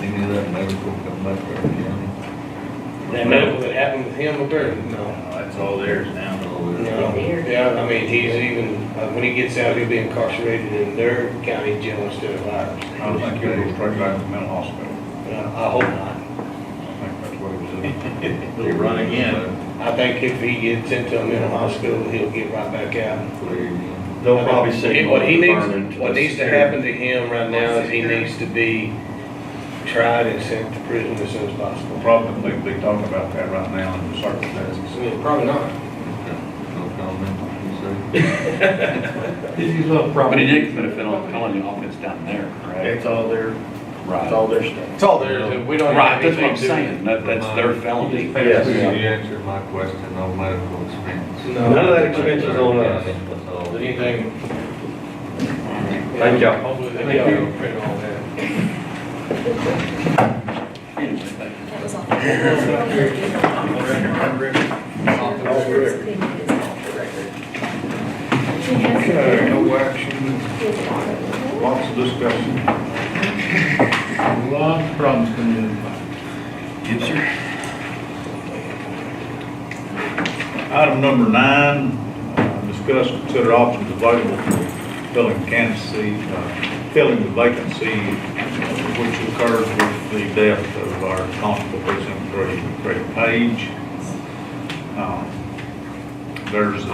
Any of that medical come back to our county? That medical that happened with him up there? No. That's all theirs now. No, yeah, I mean, he's even, when he gets out, he'll be incarcerated in their county jail instead of ours. I think he'll go straight back to the mental hospital. I hope not. I think that's what he was doing. They run again. I think if he gets into a mental hospital, he'll get right back out. They'll probably send him What he over to needs, Vernon. what needs to happen to him right now is he needs to be tried and sent to prison as soon as possible. Probably be talking about that right now in the circumstances. Yeah, probably not. No comment, you say? He's a problem. But he did commit a felony offense down there, correct? It's all their, Right. it's all their stuff. It's all theirs, we don't Right, have that's what anything I'm to do. saying, that's their felony. Yes. You answered my question, no medical expense. None of that expense is on us. That's all. Anything. Thank y'all. Hopefully they Thank you. don't print all that. Anyway, thank you. That was all. Okay, no action, lots of discussion. A lot of problems coming in. Yes, sir. Item number 9, discuss, consider options available for filling filling the vacancy which occurred with the death of our constable precinct 3, Craig Page. There's a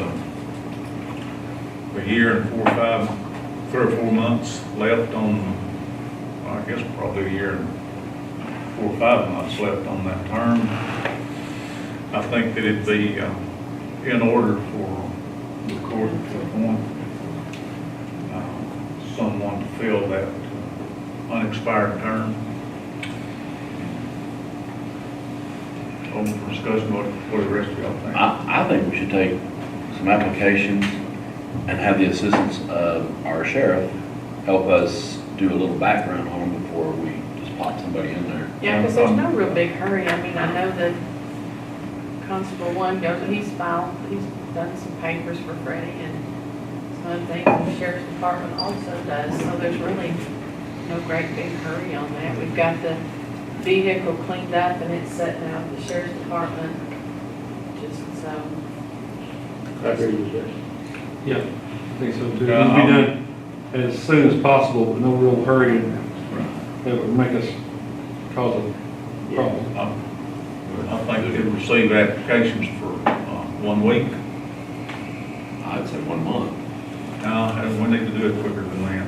year and 3 or 4 months left on, I guess probably a year and 4 or 5 months left on that term. I think that it'd be in order for the court to appoint someone to fill that unexpired term. Open for discussion, what the rest of y'all think? I think we should take some applications and have the assistance of our sheriff help us do a little background on them before we just pop somebody in there. Yeah, because there's no real big hurry. I mean, I know that Constable 1 goes, he's done some papers for Freddie and some other things, and the sheriff's department also does, so there's really no great big hurry on that. We've got the vehicle cleaned up and it's sitting out at the sheriff's department, just so. I agree with that. Yeah, I think so too. It would be done as soon as possible, but no real hurry, and that would make us cause a problem. I think we could receive applications for 1 week. I'd say 1 month. And we need to do it quicker than that.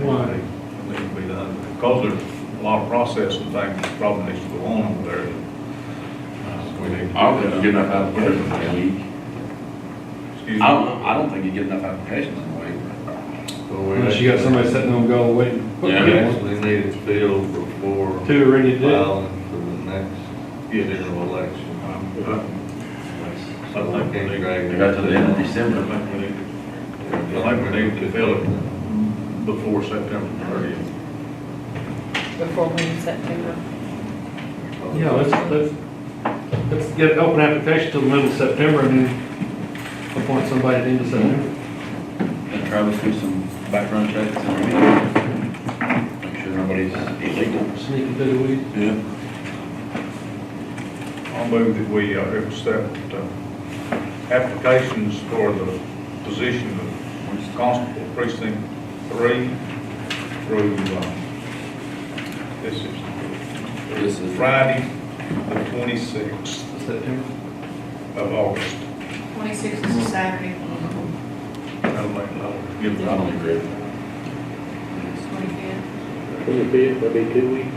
Why? It needs to be done, because there's a lot of processing things that probably needs to go on over there. We need to. I don't think you get enough applications in a week. Excuse me? I don't think you get enough applications in a week. Unless you got somebody sitting on go waiting. We actually need it filled before 2 ready to do. filing for the next general election. I think we need, They got to the end of I December. think we need to fill it before September 30th. Before when in September. Yeah, let's get an open application till the middle of September and then appoint somebody at the end of September. And Travis do some background checks and everything. Make sure nobody's illegal. Sneaking through the weeds. Yeah. I'll move that we accept applications for the position of Constable Precinct 3 through, this is Friday, the 26th September. of August. 26th is a Saturday. I'll give I don't agree. 25th. 25th, that'll be 2 weeks.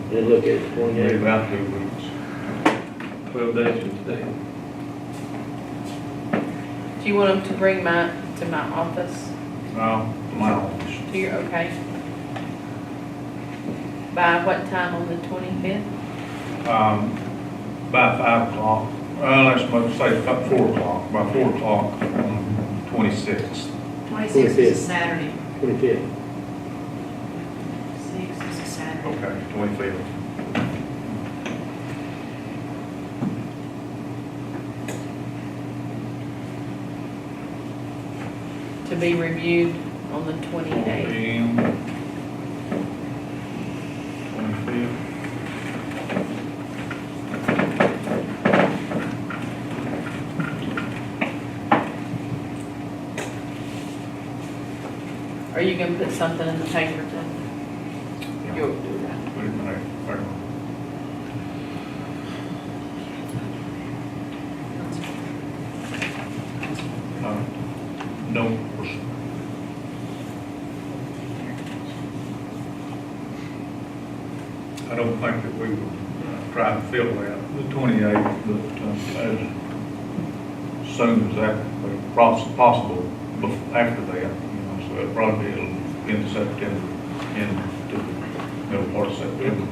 Then look at Maybe 28th. about 2 weeks. 12 days from today. Do you want them to bring to my office? No, to my office. To your, okay. By what time on the 25th? By 5 o'clock. Let's say about 4 o'clock. By 4 o'clock on 26th. 26th is a Saturday. 25th. 6th is a Saturday. Okay, 25th. To be reviewed on the 28th. PM. 25th. Are you gonna put something in the paper to? You'll do that. Put it in there. No. I don't think that we would try to fill that, the 28th, but as soon as that possible after that, so it'll probably be into September, into the middle part of September.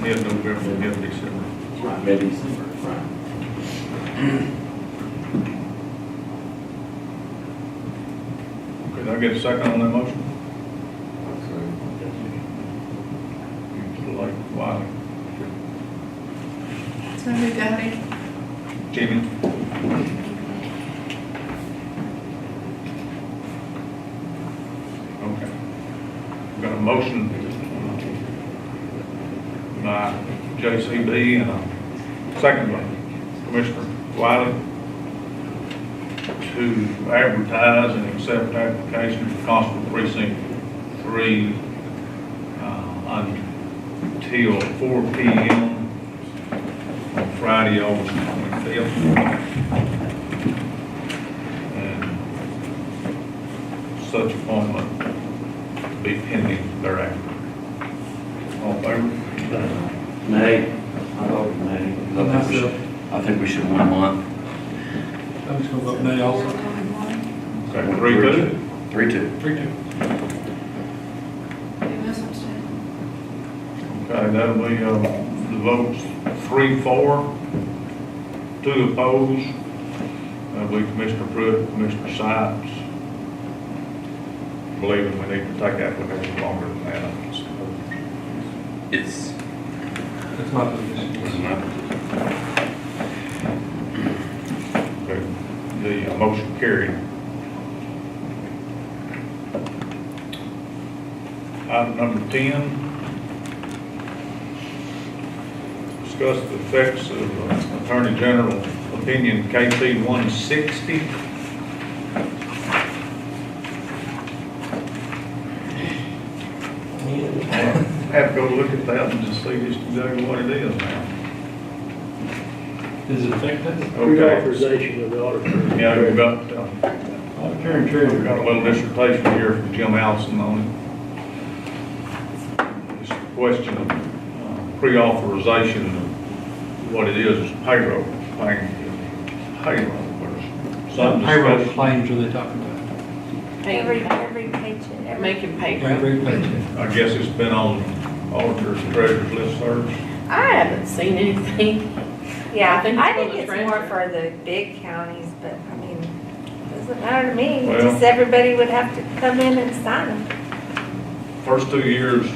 Mid-November, mid-December. Right, mid-December, right. Could I get a second on that motion? Like Wiley. So who got it? Jimmy? motion by JCB and a second by Commissioner Wiley to advertise and accept applications for Constable Precinct 3 until 4 p.m. on Friday, August 25th. And such appointment be pending thereafter. All in favor? Nay. I vote nay. I think we should 1 month. I'm just gonna vote nay also. Okay, 3-2. 3-2. 3-2. Okay, that'll be, the votes 3-4, 2 opposed. That'll be Commissioner Pruitt, Commissioner Sipes. Believing we need to take application longer than that. I suppose. It's. That's my position. Okay, the motion carried. Item number 10. Discuss the effects of Attorney General Opinion KP 160. Have to go look at that and just see just exactly what it is now. Is it effective? Okay. Reauthorization of the auditor. Yeah, we've got, Karen Trigger. we've got a little dissertation here from Jim Allison on it. It's a question of pre-authorization of what it is payroll, payroll. Some Payroll discussion. claims are they talking about? Every paycheck, Making paper. Every paycheck. I guess it's been on auditors and treasurers listservs. I haven't seen anything. Yeah, I think I it's think for the it's more treasurer. for the big counties, but I mean, it doesn't matter to me. Well- Just everybody would have to come in and sign them. First 2 years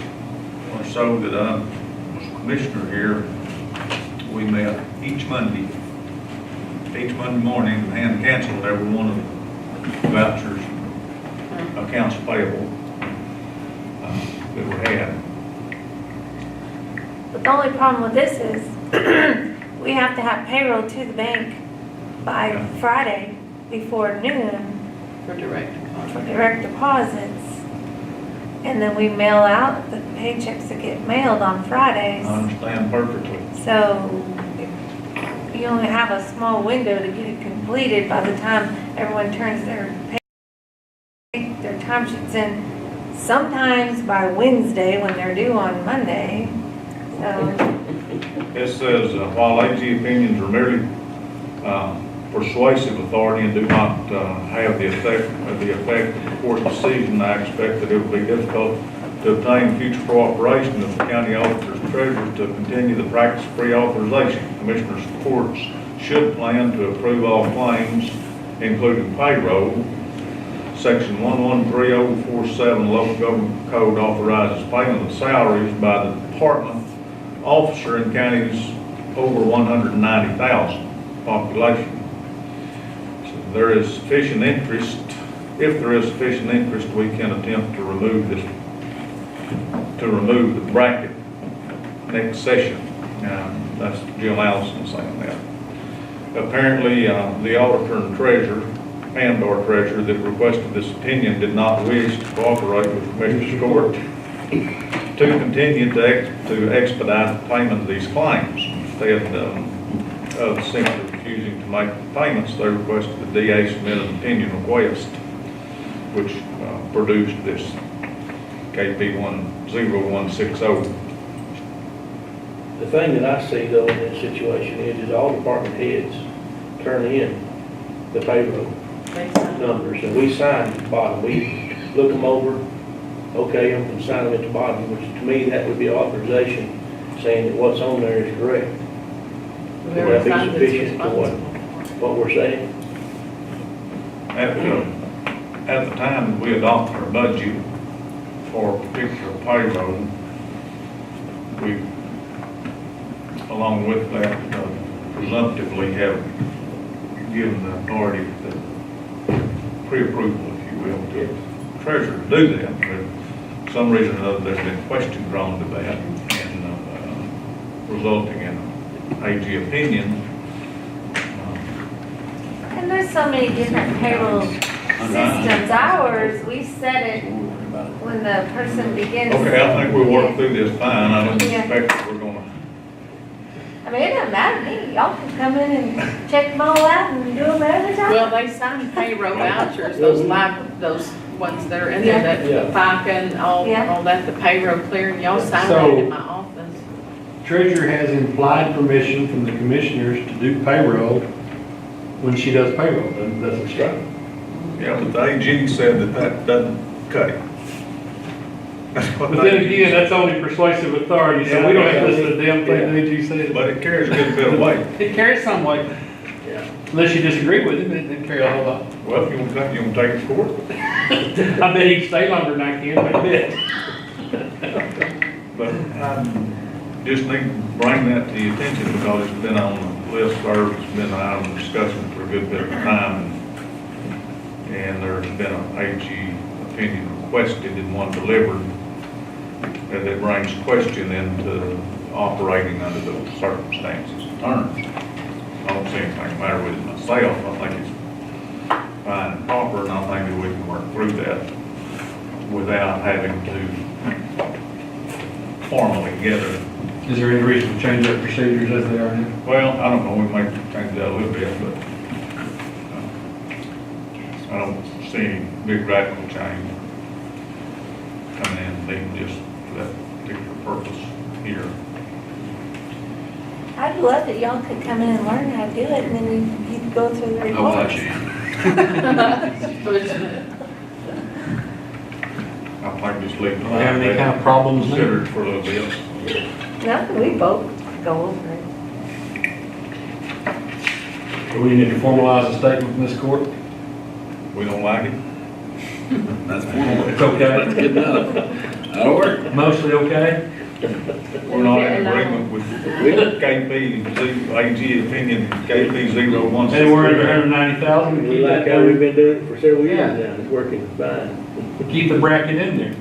or so that I was commissioner here, we met each Monday morning and canceled every one of the vouchers, accounts payable that we had. But the only problem with this is, we have to have payroll to the bank by Yeah. Friday before noon For direct for deposit. direct deposits. And then we mail out the paychecks that get mailed on Fridays. I understand perfectly. So you only have a small window to get it completed by the time everyone turns their timesheets in, sometimes by Wednesday when they're due on Monday. So, It says, while AG opinions are merely persuasive authority and do not have the effect of the court decision, I expect that it will be difficult to obtain future cooperation of the county auditors and treasurers to continue the practice of pre-authorization. Commissioners' courts should plan to approve all claims, including payroll. Section 113047 local government code authorizes payment of salaries by the department officer in counties over 190,000 population. So there is sufficient interest. If there is sufficient interest, we can attempt to remove the bracket next session. That's Jim Allison saying that. Apparently, the auditor and treasurer and/or treasurer that requested this opinion did not wish to cooperate with Commissioners Court to continue to expedite the payment of these claims. Instead of simply refusing to make the payments, they requested the DA submit an opinion request, which produced this KP 10160. The thing that I see though in this situation is all department heads turn in the payroll numbers, and we sign at the bottom. We look them over, okay, and sign them at the bottom, which to me, that would be authorization saying that what's on there is correct. Would Whoever that be signs it's sufficient for responsible. what we're saying? At the time we adopted our budget for a particular payroll, we, along with that, presumptively have given the authority, the pre-approval, if you will, to the treasurer to do that. But some reason or another, there's been questions drawn to that and resulting in AG opinion. And there's so many different payroll systems. Ours, we set it when the person begins. Okay, I think we'll work through this fine. I don't Yeah. expect that we're gonna, I mean, it doesn't matter to me. Y'all can come in and check them all out and do them every time. Well, they sign payroll vouchers, those ones that are in there, that Yeah. FICA and all Yeah. that, the payroll clearing, y'all sign So- that in my office. Treasurer has implied permission from the commissioners to do payroll when she does payroll, doesn't strike. yeah, but the AG said that that doesn't cut it. That's what But the then AG again, that's only persuasive authority, so we don't have to listen to the damn thing the AG says. But it carries a good bit of weight. It carries some weight, Yeah. unless you disagree with it, it doesn't carry a whole lot. Well, if you want to take it to court. I bet he can stay longer than I can, I bet. But I just need to bring that to your attention because it's been on the list, or it's been an item of discussion for a good bit of time. And there's been an AG opinion requested and one delivered. And it brings question into operating under those circumstances and terms. I don't see anything the matter with it myself. I think it's fine and proper, and I think that we can work through that without having to formally get it. Is there any reason to change our procedures as they are now? Well, I don't know, we might change that a little bit, but I don't see any big radical change coming in, being just for that particular purpose here. I'd love that y'all could come in and learn how to do it, and then you'd go through the Oh, I reports. can. I think just leave it. Do we have any kind of problems now? Consider it for a little bit. No, we both go over it. Do we need to formalize a statement from this court? We don't like it. That's formal. It's okay. That's good enough. That'll work. Mostly okay? We're not in agreement with KP, AG opinion, KP 016. And we're under 190,000, We keep like that how we've down. been doing it for several years Yeah. now, it's working fine. Keep the bracket in there.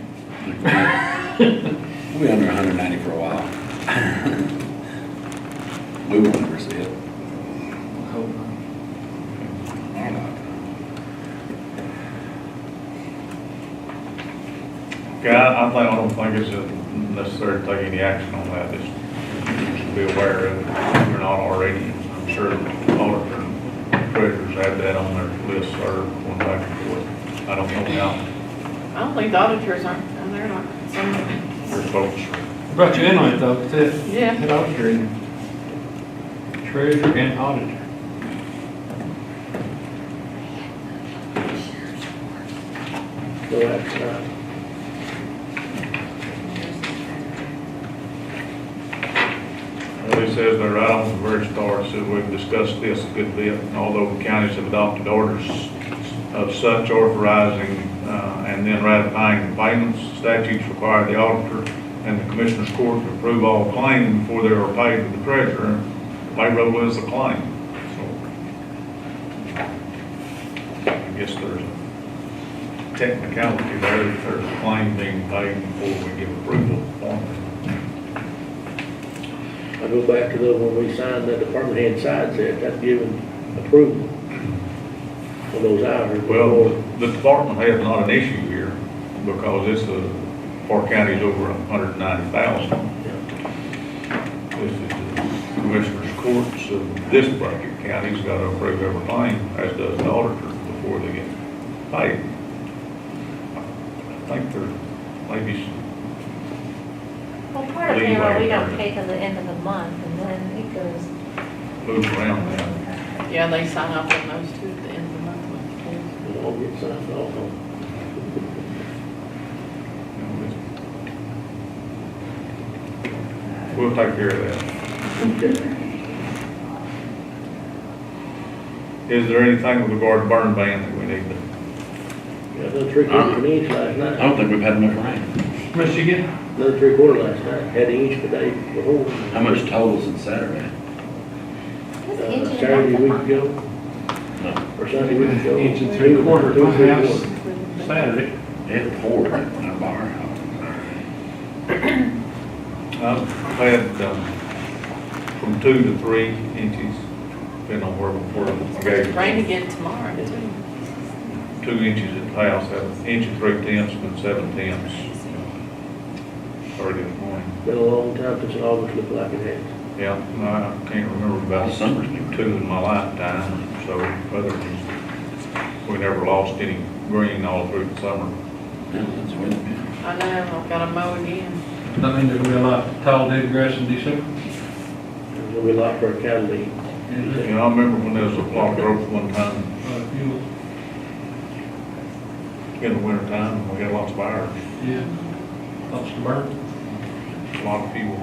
We'll be under 190 for a while. We won't ever see it. Okay, I don't think it's necessary to take any action on that, just be aware of it, if you're not already. I'm sure the auditor and treasurers have that on their list, or going back and forth. I don't know now, I don't think the auditors aren't, and they're not, some, your folks. Brought you in on it though, that's it. yeah. Head auditor in there. Treasurer and auditor. So that's, Well, it says they're right on the very start, so we've discussed this a good bit. And although the counties have adopted orders of such authorizing and then ratifying the payments, statutes require the auditor and the commissioner's court to approve all claims before they are paid to the treasurer. Payroll is a claim. So I guess there's a technicality there, if there's a claim being paid before we give approval for it. I go back to the, when we signed, the department head signs it, that's given approval for those hours. Well, the department has not an issue here because it's Park County's over 190,000. This is the commissioner's courts of this bracket county's got to approve every claim, as does the auditor, before they get paid. I think there may be some. Well, part of payroll, we don't pay till the end of the month, and then it goes. Move around now. Yeah, they sign off on those two at the end of the month. It all gets signed off on. We'll take care of that. Is there anything with regard to burn ban that we need to? Yeah, another 3/4 of an inch last I night, don't think we've had enough rain. Michigan? another 3/4 last night, had an inch per day before. How much total since Saturday? It's an inch and a Saturday half. week ago, No. or Sunday week ago. Inch and 3/4 at my house 2 3/4. Saturday. It poured at our house. I've had, from 2 to 3 inches, depending on where the gauge. Rain again tomorrow, too. 2 inches at the house, had 1 inch and 3/10, and 7/10 early this morning. Been a long time since August looked like it had. Yeah, no, I can't remember about Summer's 2 in my lifetime, so other than, we never lost any green all through the summer. I know, I've got to mow again. That means there's gonna be a lot of tall dead grass in December. There's gonna be a lot for a cattle to eat. You know, I remember when there was a lot of growth one time Fuel. in the winter time, we had lots of fires, Yeah. Lots to burn. a lot of people.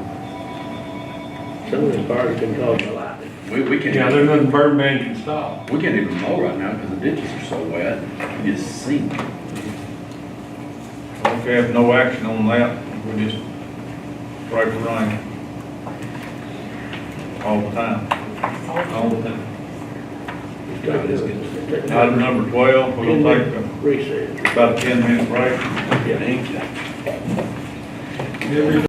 Some of these fires have been caused by lightning. We can't, Yeah, there's nothing bird man can stop. we can't even mow right now because the ditches are so wet. You just sink. If we have no action on that, we just pray for rain. All the time. All the time. Item number 12, we're gonna take Recess. about a 10-minute break. Yeah. Every